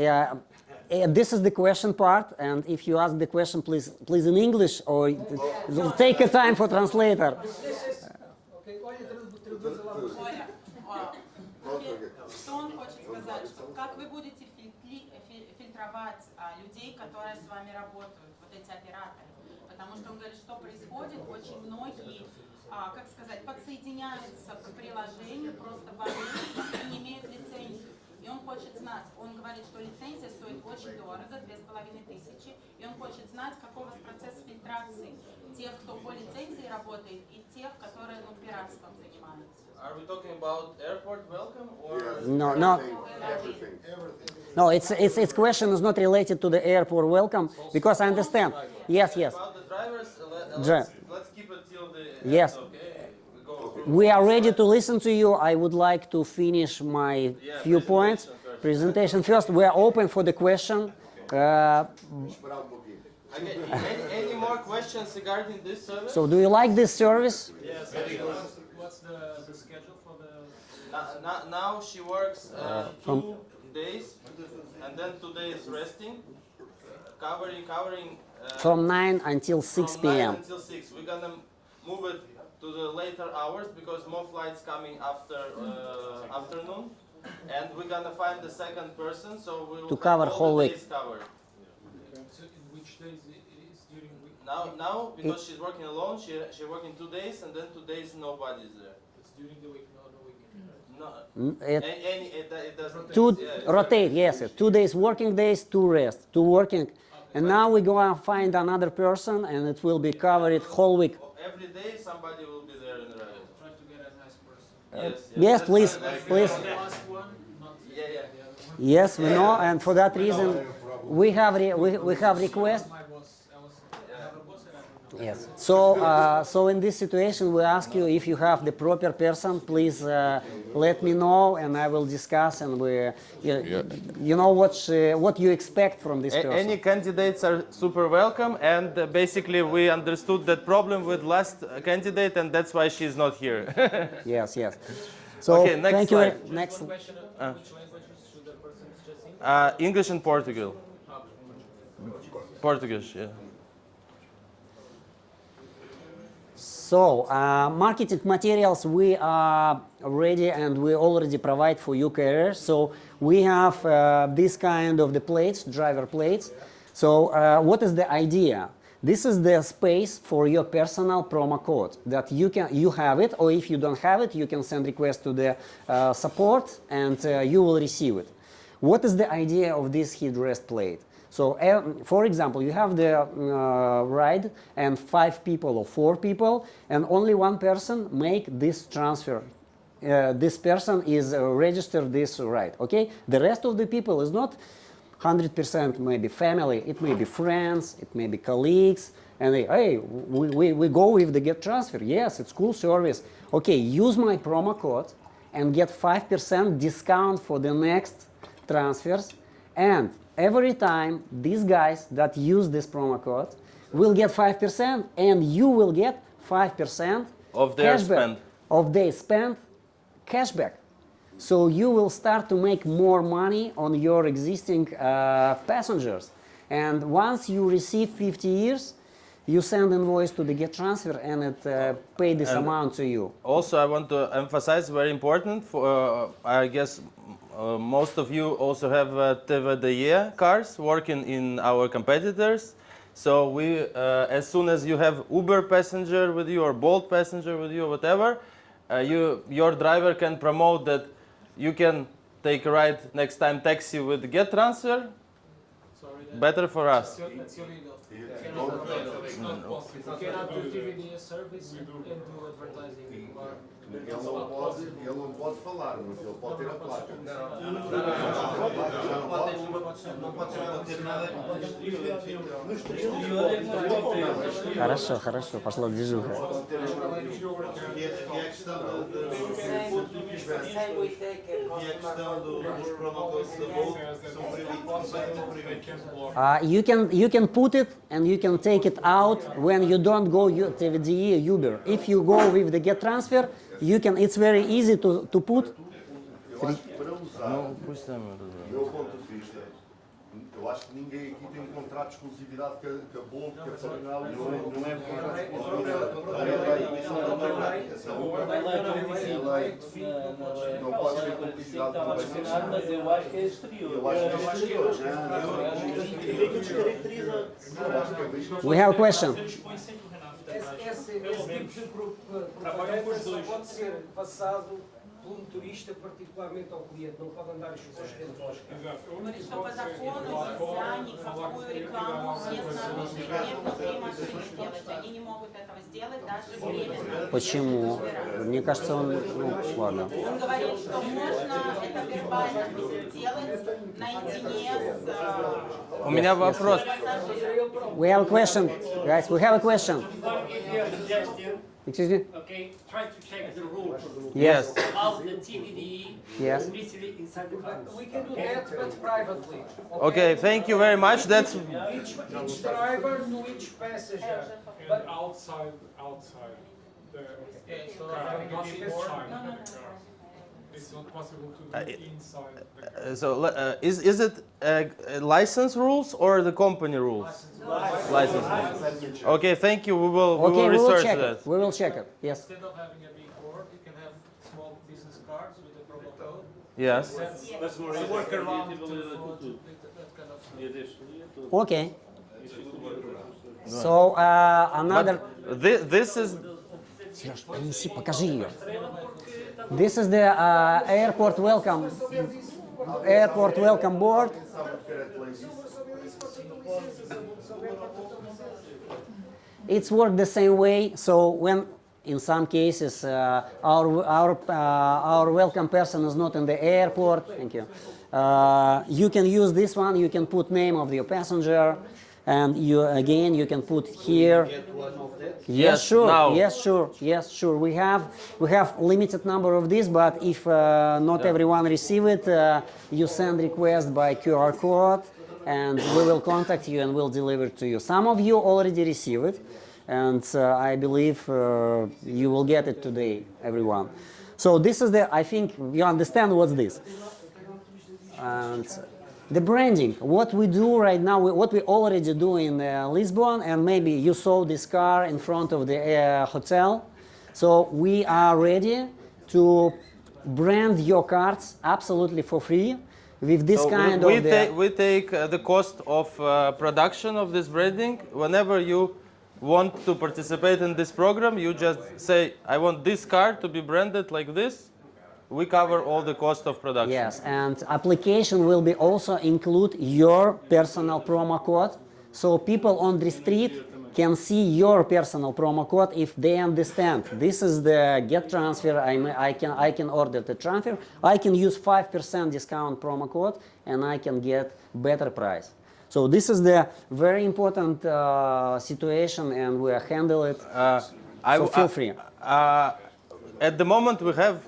This is the question part, and if you ask the question, please in English, or take a time for translator. Ok, olha, traduz lá você. Оля, что он хочет сказать, что как вы будете фильтровать людей, которые с вами работают, вот эти операторы? Потому что он говорит, что происходит, очень многие, как сказать, подсоединяются к приложению просто в и не имеют лицензию. И он хочет знать, он говорит, что лицензия стоит очень дорого, 2500, и он хочет знать, каков процесс фильтрации тех, кто по лицензии работает, и тех, которые пиратством занимаются. Are we talking about airport welcome or? Yes, No, everything. No, its question is not related to the airport welcome, because I understand. Yes. About the drivers, let's keep it till the end, Yes. okay? We go through. We are ready to listen to you. I would like to finish my few points. Presentation first. We are open for the question. Esperar pouquinho. Okay, any more questions regarding this service? So, do you like this service? Yes. What's the schedule for the? Now she works 2 days and then 2 days resting, covering. From 9 until 6 from 9 p.m. until 6. We're gonna move it to the later hours because more flights coming after afternoon, and we're gonna find the second person, so we will To cover have all whole the week. days covered. So in which days is during week? Now because she's working alone, she working 2 days and then 2 days nobody's there. It's during the week, not the weekend. No, it doesn't. Two yeah, rotate, yes. 2 days working days, 2 rest, 2 working. And now we're going to find another person, and it will be covered whole week. Every day somebody will be there in the ride. Try to get a nice person. Yes, please, that's- please. The last one, not Yeah. the other one. Yes, we know, and for that reason, we have request. My boss, I have a boss and I don't know. Yes. So in this situation, we ask you if you have the proper person, please let me know, and I will discuss. And you know what you expect from this person. Any candidates are super welcome, and basically we understood that problem with last candidate, and that's why she's not here. Yes. So Okay, next thank you. slide. Next. One question, which languages should the person just sing? English and Portugal. Portuguese, yeah. So, marketing materials we are ready and we already provide for you carriers. So, we have this kind of the plates, driver plates. So, what is the idea? This is the space for your personal promo code that you have it, or if you don't have it, you can send request to the support and you will receive it. What is the idea of this headrest plate? So, for example, you have the ride and 5 people or 4 people, and only one person make this transfer. This person is registered this ride. Okay, the rest of the people is not 100% maybe family. It may be friends. It may be colleagues. And we go with the GetTransfer. Yes, it's cool service. Okay, use my promo code and get 5% discount for the next transfers. And every time these guys that use this promo code will get 5%, and you will get 5% Of their cashback, spend. of their spend cashback. So you will start to make more money on your existing passengers. And once you receive 50 years, you send invoice to the GetTransfer and it pay this amount to you. Also, I want to emphasize very important. For I guess most of you also have TVDE cars working in our competitors. So we, as soon as you have Uber passenger with you or Bolt passenger with you or whatever, your driver can promote that you can take a ride next time taxi with GetTransfer. Better for us. That's illegal. It's not possible. You cannot do TVD service and do advertising. Ele não pode falar, mas ele pode ter a placa. Não pode ter nada no exterior. Хорошо, хорошо, пошла движуха. E a questão dos promocodes da Bolt são proibidos. You can put it and you can take it out when you don't go TVDE Uber. If you go with the GetTransfer, you can. It's very easy to put. Eu acho que para usar, do meu ponto de vista, eu acho que ninguém aqui tem um contrato de exclusividade que a Bolt, que a Portugal, não é contrato de exclusividade. Não pode ter publicidade do país. Mas eu acho que é exterior. Eu acho que é exterior. We have a question. Esse tipo de propaganda só pode ser passado por um motorista, particularmente ao cliente, não pode andar exposto dentro do carro. Говорит, что по закону нельзя никакую рекламу местного жителя внутри машины делать. Они не могут этого сделать даже временно. Почему? Мне кажется, он... Ну, ладно. Он говорит, что можно это вербально делать наедине с... У меня вопрос. We have a question, guys. We have a question. Excuse me? Okay, try to check the rules Yes. of the TVD Yes. literally inside the car. We can do that, but privately. Okay, thank you very much. That's Each driver to each passenger. And outside the car, not inside the car. It's not possible to do inside the car. so. Is it license rules or the company rules? License. Okay, thank you. We will Okay, we will research check that. it. We will check it. Yes. Instead of having a big board, you can have small business cards with a promo code. Yes. That's a workaround to that kind of stuff. Okay. So another. This is Сереж, принеси, покажи ее. This is the airport welcome board. It's worked the same way. So when in some cases our welcome person is not in the airport, thank you. You can use this one. You can put name of your passenger, and you can put here. Yes, sure. now. Yes, sure. Yes, sure. We have limited number of these, but if not everyone receive it, you send request by QR code, and we will contact you and we'll deliver it to you. Some of you already receive it, and I believe you will get it today, everyone. So this is I think you understand what's this. And the branding, what we do right now, what we already do in Lisbon, and maybe you saw this car in front of the hotel. So we are ready to brand your cars absolutely for free with this kind we of we take the cost of production of this branding. Whenever you want to participate in this program, you just say, I want this car to be branded like this. We cover all the cost of production. Yes, and application will be also include your personal promo code, so people on the street can see your personal promo code if they understand this is the GetTransfer. I can order the transfer. I can use 5% discount promo code, and I can get better price. So this is the very important situation, and we handle it. So feel free. At the moment, we have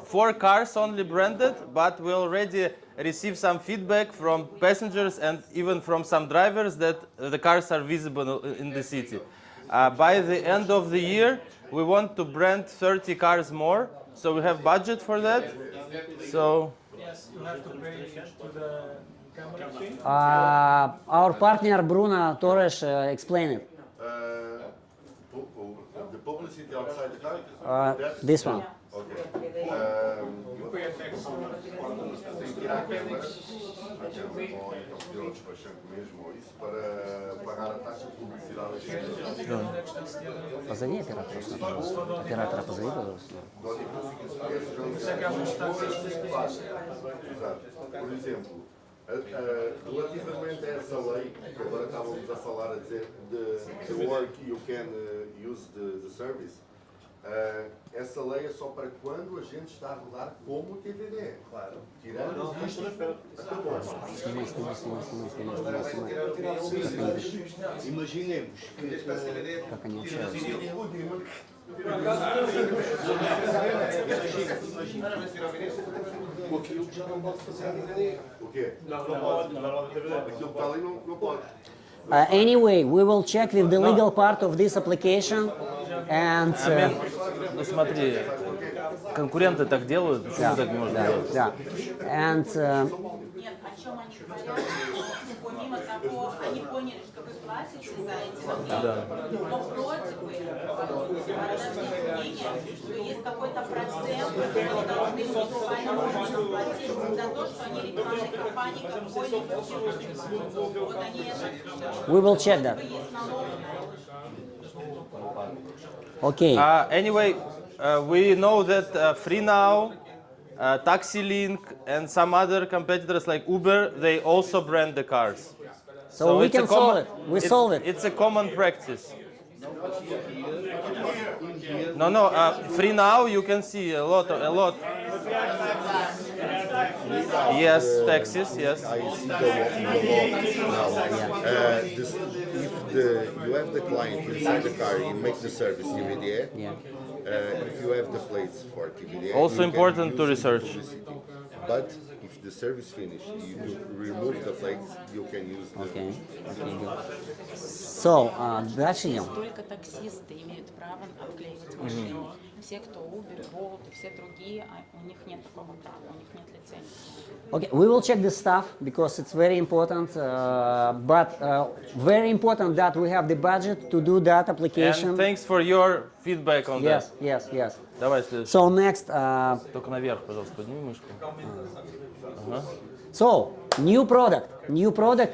four cars only branded, but we already received some feedback from passengers and even from some drivers that the cars are visible in the city. By the end of the year, we want to brand 30 cars more, so we have budget for that. So Yes, you have to pay to the camera fee. Our partner Bruno Torres explained it. The publicity outside the car? This one. Ok. Tem que ir à Câmara, ou então ao despachante mesmo, ou isso, para pagar a taxa de publicidade. Позови оператора. Оператора позови, пожалуйста. Exato. Por exemplo, relativamente a essa lei, que agora estávamos a falar, a dizer, the work you can use the service, essa lei é só para quando a gente está a rodar como TVDE. Claro. Tirando isto, acabou. Imaginemos que Как они общаются. Com aquilo que já não pode fazer TVDE. O quê? Não pode. Aquilo que está ali não pode. Anyway, we will check with the legal part of this application and... Ну смотри, конкуренты так делают, почему так не можно делать? Да. And... Нет, о чем они говорят, помимо того, они поняли, что вы платите за эти услуги, но вроде бы подождите мнение, что есть какой-то процент, который они должны муниципальному органу платить за то, что они рекламной кампании какой-нибудь. Вот они это... We will check that. Okay. Anyway, we know that Free Now, Taxi Link, and some other competitors like Uber, they also brand the cars. So we it's a can solve common- it. We solve it. It's a common practice. No, Free Now you can see a lot. Yes, taxis, yes. I see the now. If you have the client inside the car, you make the service TVDE. Yeah. If you have the plates for TVDE, Also you can important to use research. publicity. But if the service finish, you do remove the plates, you can use the... Okay. Good. So, дальше идем. Только таксисты имеют право обклеивать машины. Все, кто Uber, Bolt и все другие, у них нет такого права, у них нет лицензии. Okay, we will check this stuff because it's very important, but very important that we have the budget to do that application. And thanks for your feedback on that. Yes. Давай следующий. So next, Только наверх, пожалуйста, подними мышку. Ага. so new product,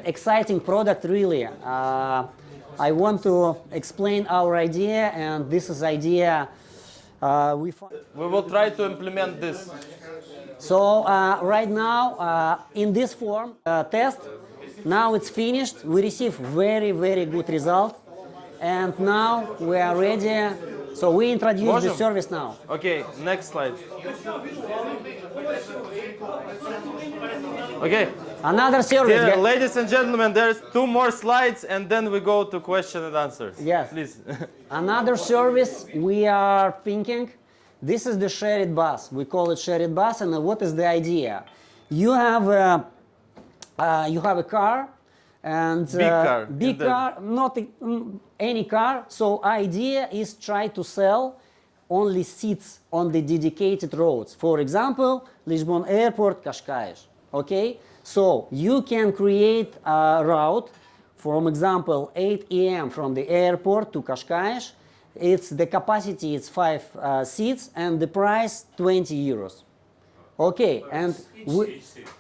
exciting product really. I want to explain our idea, and this is idea We will try to implement this. So right now, in this form test, now it's finished. We receive very good result, and now we are ready. So we introduce the service now. Okay, next slide. Okay. Another service. Dear ladies and gentlemen, there's 2 more slides, and then we go to question and answers. Yes. Please. Another service we are thinking. This is the shared bus. We call it shared bus, and what is the idea? You have a car, and Big car, not any car. So idea is try to sell only seats on the dedicated roads. For example, Lisbon Airport, Cascais. Okay, so you can create a route. For example, 8 a.m. from the airport to Cascais. The capacity is 5 seats, and the price 20 euros. Okay, and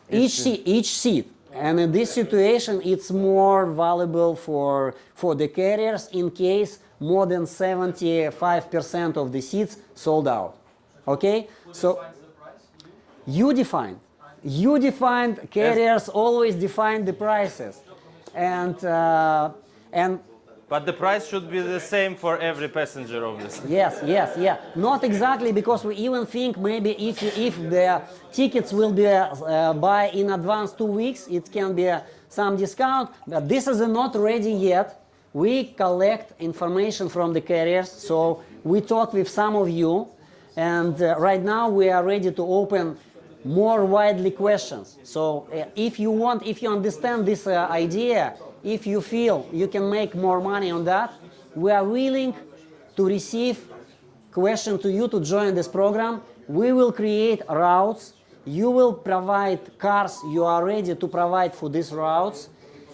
each seat. And in this situation, it's more valuable for the carriers in case more than 75% of the seats sold out. Okay, so you define. Carriers always define the prices, and. But the price should be the same for every passenger, obviously. Yes. Not exactly, because we even think maybe if the tickets will be buy in advance 2 weeks, it can be some discount. But this is not ready yet. We collect information from the carriers, so we talk with some of you, and right now we are ready to open more widely questions. So if you understand this idea, if you feel you can make more money on that, we are willing to receive question to you to join this program. We will create routes. You will provide cars you are ready to provide for these routes,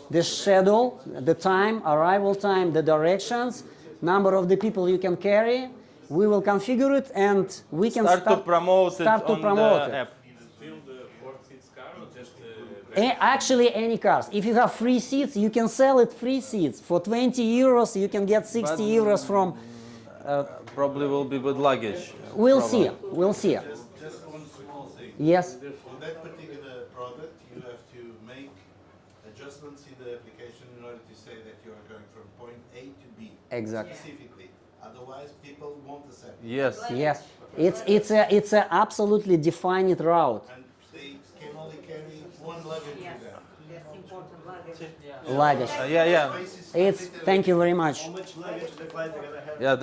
the schedule, the time, arrival time, the directions, number of the people you can carry. We will configure it and we can Start to promote it on the app. Still the 4 seats car or just Actually, any cars. If you have free seats, you can sell it free seats. For 20 euros, you can get 60 euros from... Probably will be with luggage. We'll see. We'll see. Just one small thing. Yes. On that particular product, you have to make adjustments in the application in order to say that you are going from point A to B. Exactly. Specifically. Otherwise, people won't accept it. Yes. Yes. It's a absolutely defined route. And they can only carry one luggage with them. That's important, luggage. Luggage. Yeah. It's. Thank you very much. How much luggage the client are gonna have? Yeah,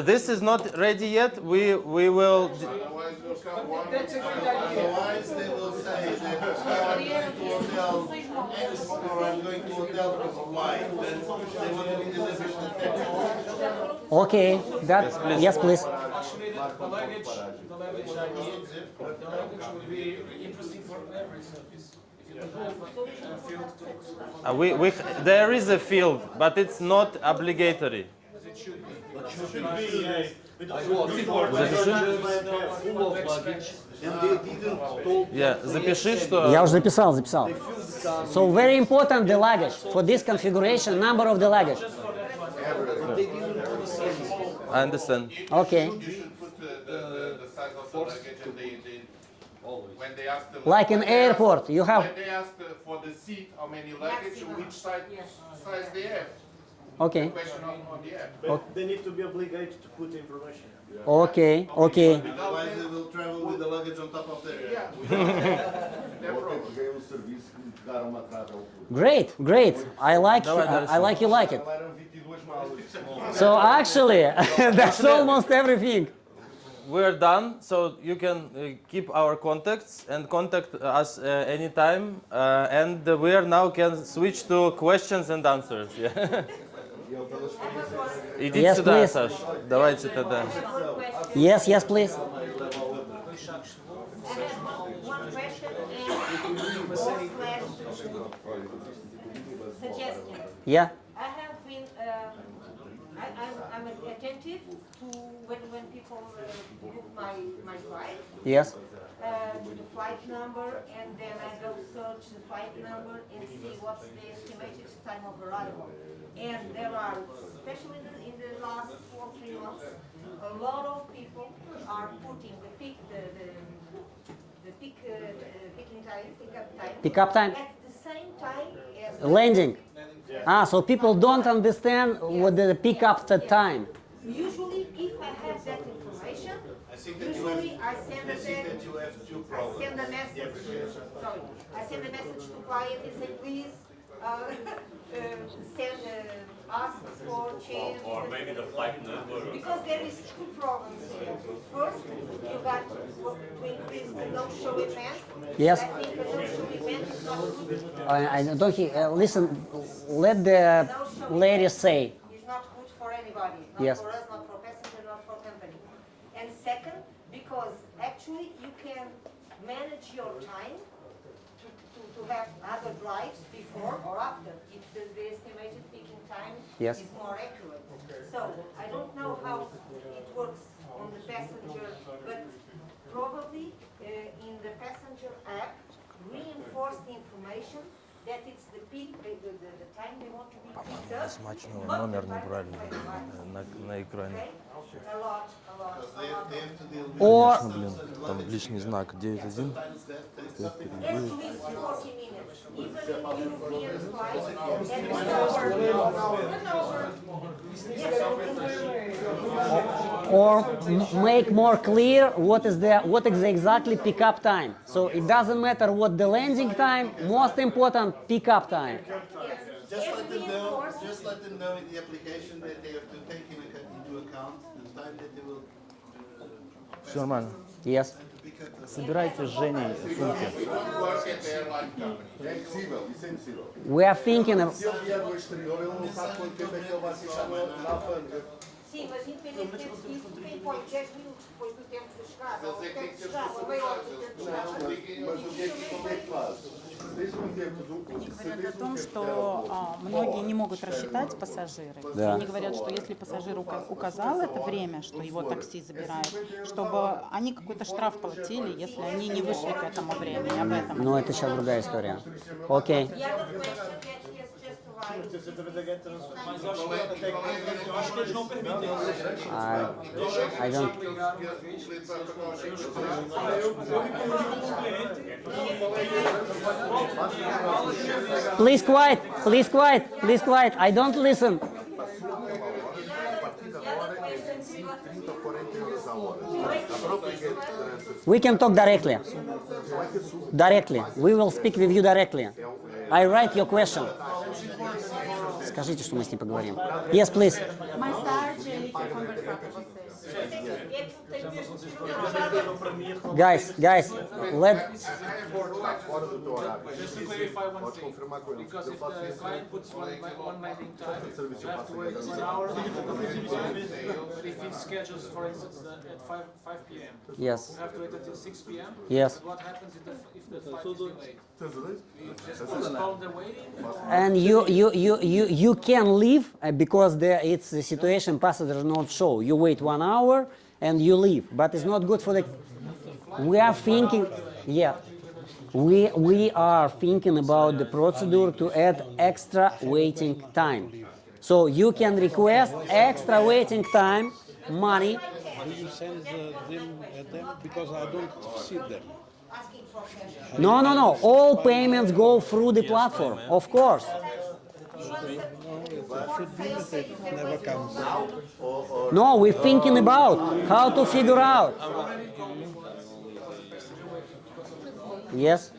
this is not ready yet. We will. Otherwise, you'll come one. That's a good idea. Otherwise, they will say that I'm going to hotel X or I'm going to hotel Y. Then they want to be delivered to the text. Okay. That. Yes, please. Actually, the luggage idea, the luggage would be interesting for every service. If you don't have a field to There is a field, but it's not obligatory. as it should be. Yeah, запиши, что. Я уже записал. So very important the luggage for this configuration. Number of the luggage. I understand. Okay. You should put the size of the luggage and when they ask them. Like in airport, you have. When they ask for the seat, how many luggage, which size they have. Okay. Question on the app. But they need to be obligated to put information. Okay. Otherwise, they will travel with the luggage on top of their head. Peguei um serviço que me pegaram uma trava ao puto. Great. I like you like it. Eram 22 malas. So actually, that's almost everything. We're done, so you can keep our contacts and contact us anytime. And we are now can switch to questions and answers. Yeah. Идите Yes, сюда, please. Саш. Давайте тогда. Yes, please. One question and suggestion. Yeah. I have been, I'm attentive to when people book my flight, Yes. to the flight number, and then I go search the flight number and see what's the estimated time of arrival. And there are, especially in the last 2 or 3 months, a lot of people are putting the Pickup time. at the same time as Landing. So people don't understand what the pickup time. Usually, if I have that information, usually I send a send a message. Sorry, I send a message to client and say, please send ask for change. Or maybe the flight number. Because there is 2 problems here. First, you got to increase the no-show event. Yes. I think the no-show event is not good. I don't listen. Let the lady say. It's not good for anybody. Not Yes. for us, not for passenger, not for company. And second, because actually you can manage your time to have other drives before or after if the estimated peaking time Yes. is more accurate. So I don't know how it works on the passenger, but probably in the passenger app reinforce the information that it's the peak, the time they want to be picked up. Смачного but номер the time неправильный that на экране. Okay? A lot. They have to deal with Or Блин, там лишний знак 9.1. At least 40 minutes. Even in European flights, and or make more clear what is the exactly pickup time. So it doesn't matter what the landing time. Most important pickup time. Just let them know in the application that they have to take into account the time that they will Все нормально. Yes. Собирайте с Женей сумки. Don't work at the airline company. É impossível, isso é impossível. We are thinking of. Se ele vier do exterior, ele não sabe quanto tempo é que ele vai ficar na alfândega. Sim, mas independentemente disso, quem põe 10 minutos depois do tempo de chegada, ou o tempo de chegada, ou meia hora do tempo de chegada, Mas o que é que faz? Они говорят о том, что многие не могут рассчитать пассажиры. Да. Они говорят, что если пассажир указал это время, что его такси забирает, чтобы они какой-то штраф платили, если они не вышли к этому времени. Об этом. Но это сейчас другая история. Окей. Mas eu acho que até eu acho que eles não permitem. I don't. Please quiet, please quiet, please quiet. I don't listen. We can talk directly. Directly. We will speak with you directly. I write your question. Скажите, что мы с ним поговорим. Yes, please. Mais tarde ele quer conversar com vocês. Guys, let. Just to clarify one thing, because if the client puts one meeting time, you have to wait 1 hour. But if it schedules, for instance, at 5 p.m., Yes. you have to wait until 6 p.m. Yes. What happens if the flight is delayed? You just postpone the waiting? And you can leave because it's the situation passenger not show. You wait 1 hour and you leave, but it's not good for the. We are thinking, yeah, we are thinking about the procedure to add extra waiting time. So you can request extra waiting time, money. Do you send them because I don't see them? No. All payments go through the platform, of course. Should be that it never comes. No, we're thinking about how to figure out. Yes.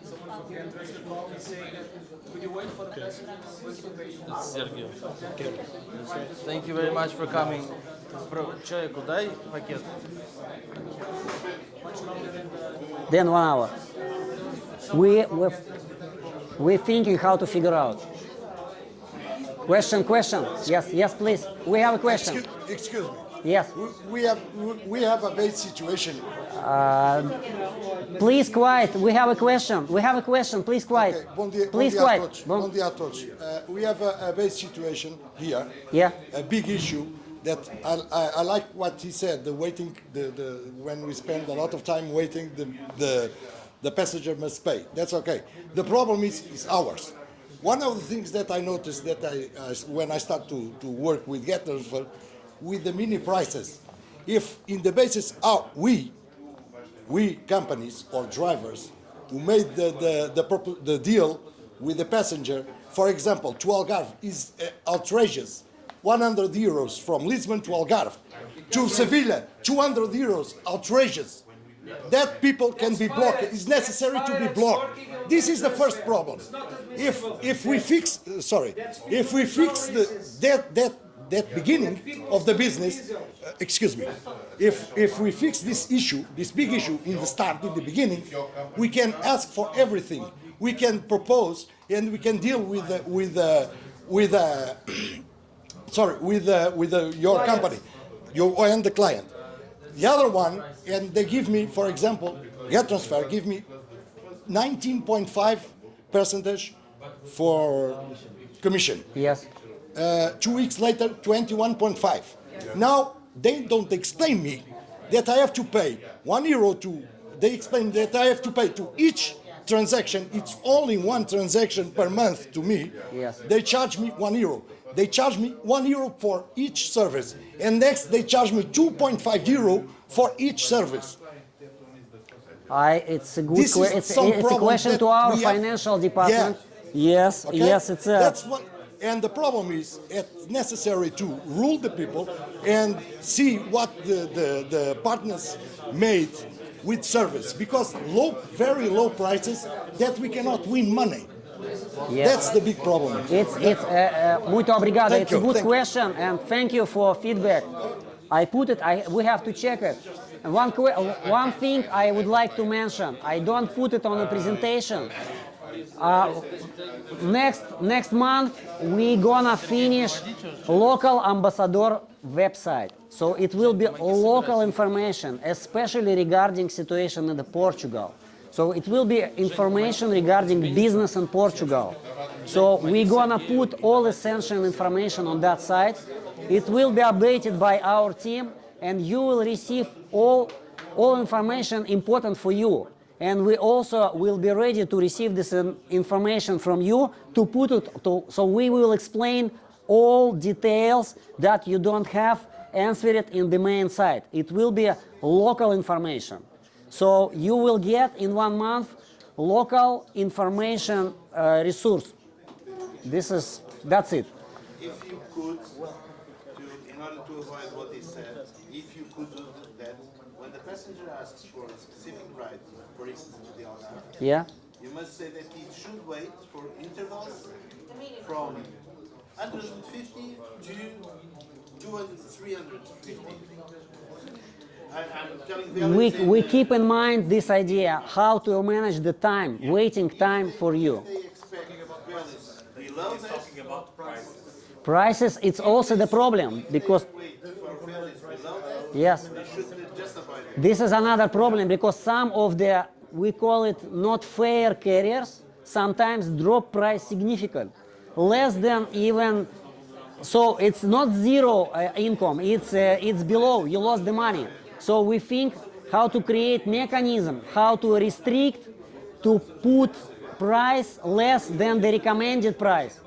Sergio. Thank you very much for coming. Человеку дай пакет. Then 1 hour. We're thinking how to figure out. Question. Yes, please. We have a question. Excuse me. Yes. We have a bad situation. Please quiet. We have a question. Please quiet. Okay. Bom dia, Please bom dia a quiet. todos. Bom dia a todos. We have a bad situation here. Yeah. A big issue that I like what he said. The waiting. When we spend a lot of time waiting, the passenger must pay. That's okay. The problem is ours. One of the things that I noticed that when I start to work with GetTransfer, with the mini prices, if in the basis we companies or drivers who made the deal with the passenger, for example, to Algarve is outrageous, 100 euros from Lisbon to Algarve, to Sevilla, 200 euros, outrageous. That people can be blocked. It's necessary to be blocked. This is the first problem. If we fix that beginning of the business, excuse me, if we fix this issue, this big issue in the start, in the beginning, we can ask for everything. We can propose and we can deal with your company, and the client. The other one, and they give me, for example, GetTransfer give me 19.5% for commission. Yes. 2 weeks later, 21.5. Now they don't explain me that I have to pay €1 to. They explain that I have to pay to each transaction. It's only one transaction per month to me. Yes. They charge me €1. They charge me €1 for each service, and next they charge me €2.5 for each service. It's a good question. It's a question to our financial department. Yeah. Yes, Okay? yes, it's a. That's what. And the problem is, it's necessary to rule the people and see what the partners made with service, because very low prices that we cannot win money. Yes. That's the big problem. It's muito obrigado. Thank It's you, a good thank you. question, and thank you for feedback. I put it. We have to check it. And one thing I would like to mention. I don't put it on a presentation. Next month we gonna finish local ambassador website. So it will be local information, especially regarding situation in Portugal. So it will be information regarding business in Portugal. So we're gonna put all essential information on that site. It will be updated by our team, and you will receive all information important for you. And we also will be ready to receive this information from you to put it to, so we will explain all details that you don't have, answer it in the main site. It will be local information. So you will get in 1 month local information resource. That's it. If you could, in order to avoid what he said, if you could do that, when the passenger asks for a specific ride, for instance, to the Algarve, Yeah. you must say that he should wait for intervals from 150 to 350. I'm telling We keep in mind this idea, how to manage the time, waiting time for you. they expect values below that. Prices, it's also the problem, because Wait for values below that. yes, They should justify that. this is another problem, because some of the, we call it not fair carriers, sometimes drop price significant, less than even, so it's not zero income, it's below, you lost the money. So we think how to create mechanism, how to restrict, to put price less than the recommended price.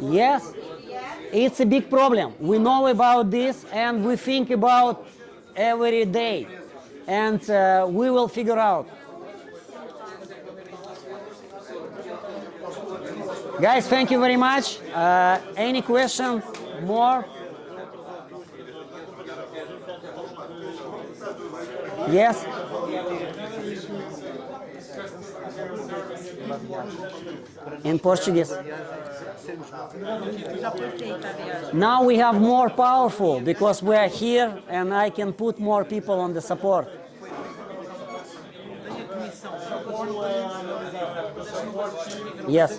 Yes, it's a big problem. We know about this and we think about every day, and we will figure out. Guys, thank you very much. Any question more? Yes? In Portuguese. Now we have more powerful because we are here and I can put more people on the support. Yes.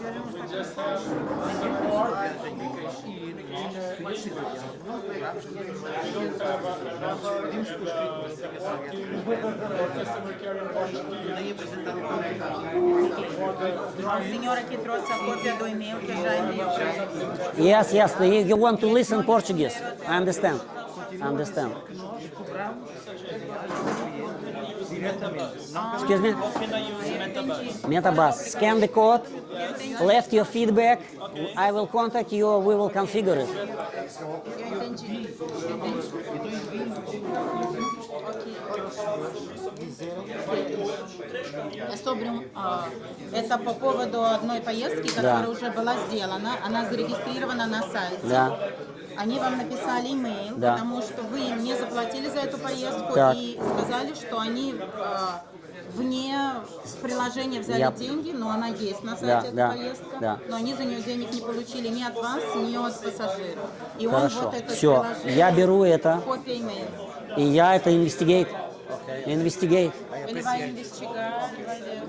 Senhora que trouxe a cópia do e-mail que já enviou. Yes, yes. You want to listen Portuguese. I understand. I understand. Excuse me? Metabus. Scan the code, left your feedback, I will contact you or we will configure it. Это по поводу одной поездки, которая уже была сделана, она зарегистрирована на сайте. Да. Они вам написали имейл, Да. потому что вы им не заплатили за эту поездку Так. и сказали, что они вне приложения взяли деньги, но она есть на сайте, эта поездка, да. но они за нее денег не получили ни от вас, ни от пассажиров. И он Хорошо. вот это Все. приложение, Я беру это копия имейла. и я это investigate. Investigate. Ele vai investigar e vai ver.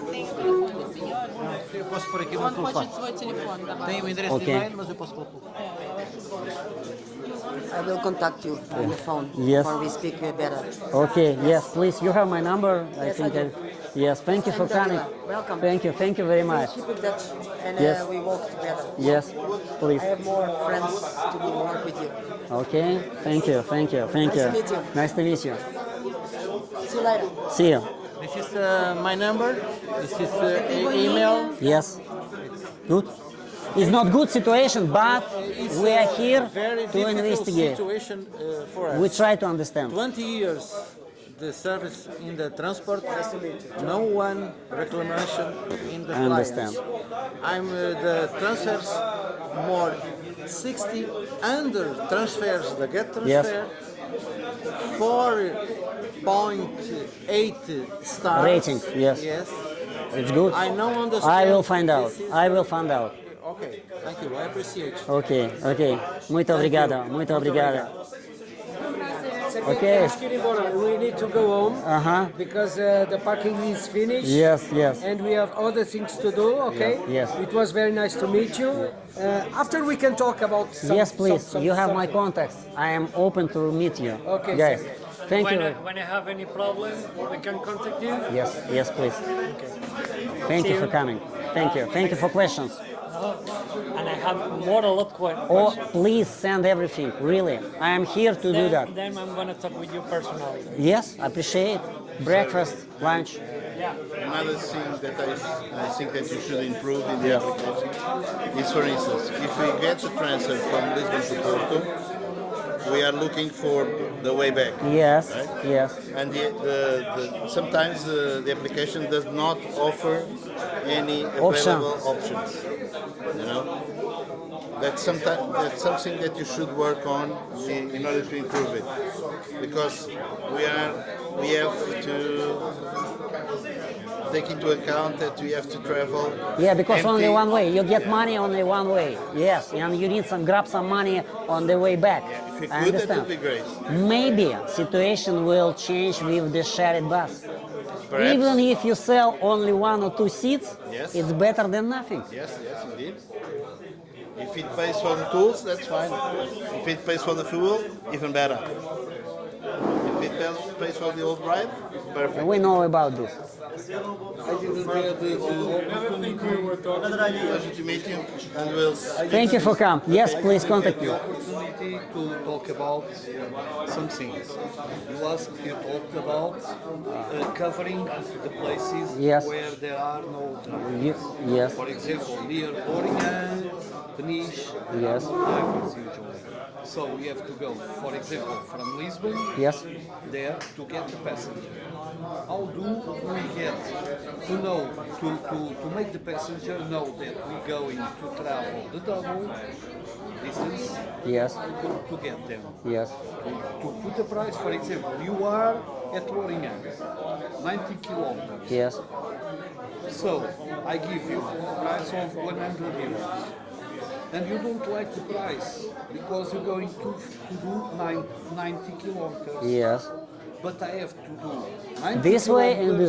Tem o telefone do senhor? Eu posso pôr aqui no Он telefone. хочет свой телефон добавить. Tem o endereço Ok. de e-mail, mas eu posso pôr. I will contact you on the phone Yes. before we speak better. Okay, yes, please. You have my number. Yes, I do. Yes, thank you for And, coming. welcome. Thank you very much. Keep in touch and Yes. we work together. Yes, please. I have more friends to work with you. Okay, thank you. Nice to meet you. Nice to meet you. See you later. See you. This is my number. This is email. Yes. Good. It's not good situation, but It's we are here very to difficult investigate. situation for us. We try to understand. 20 years the service in the transport, no one reclamation in the I understand. clients. I'm the transfers more 60 under transfers the GetTransfer. Yes. 4.8 stars. Rating, yes. Yes. It's good. I know understand. I will find out. This is- I will find out. Okay, thank you. I appreciate. Ok, ok. Muito obrigado, muito obrigado. Okay. We need to go home Uh-huh. because the parking is finished. Yes, yes. And we have other things to do, okay? Yes. It was very nice to meet you. After we can talk about some... Yes, please. You have my something. contacts. I am open to meet you. Okay, Guys, thank thank you. When I have any problem, we can contact you. Yes, yes, please. Okay. Thank See you for coming. Thank you. Thank you for questions. And I have more a lot questions. Oh, please send everything. Really, I am here to do that. Then I'm gonna talk with you personally. Yes, appreciate. Breakfast, lunch. Another thing that I think that you should improve in the application is, for instance, if we get a transfer from Lisbon to Porto, we are looking for the way back. Yes, right? yes. And sometimes the application does not offer any available options. You know, that's something that you should work on in order to improve it, because we have to take into account that we have to travel. Yeah, because empty. only one way. You get money only one way. Yes, and you need grab some money on the way back. If you I could, that understand. would be great. Maybe situation will change with the shared bus. Perhaps. Even if you sell only 1 or 2 seats, Yes. it's better than nothing. Yes, indeed. If it pays for the tools, that's fine. If it pays for the fuel, even better. If it pays for the old ride, perfect. We know about this. I didn't have the opportunity. Pleasure to meet you, and we'll. Thank you for coming. Yes, please contact me. Opportunity to talk about some things. You talked about covering the places Yes. where there are no drivers. Yes. For example, near Orinhã, Peniche, Yes. drivers usually. So we have to go, for example, from Lisbon Yes. there to get the passenger. How do we get to know, to make the passenger know that we're going to travel the double distance Yes. to get them? Yes. To put the price, for example, you are at Orinhã, 90 kilometers. Yes. So I give you a price of 100 euros. And you don't like the price because you're going to do 90 kilometers. Yes. But I have to do 90 This way and kilometers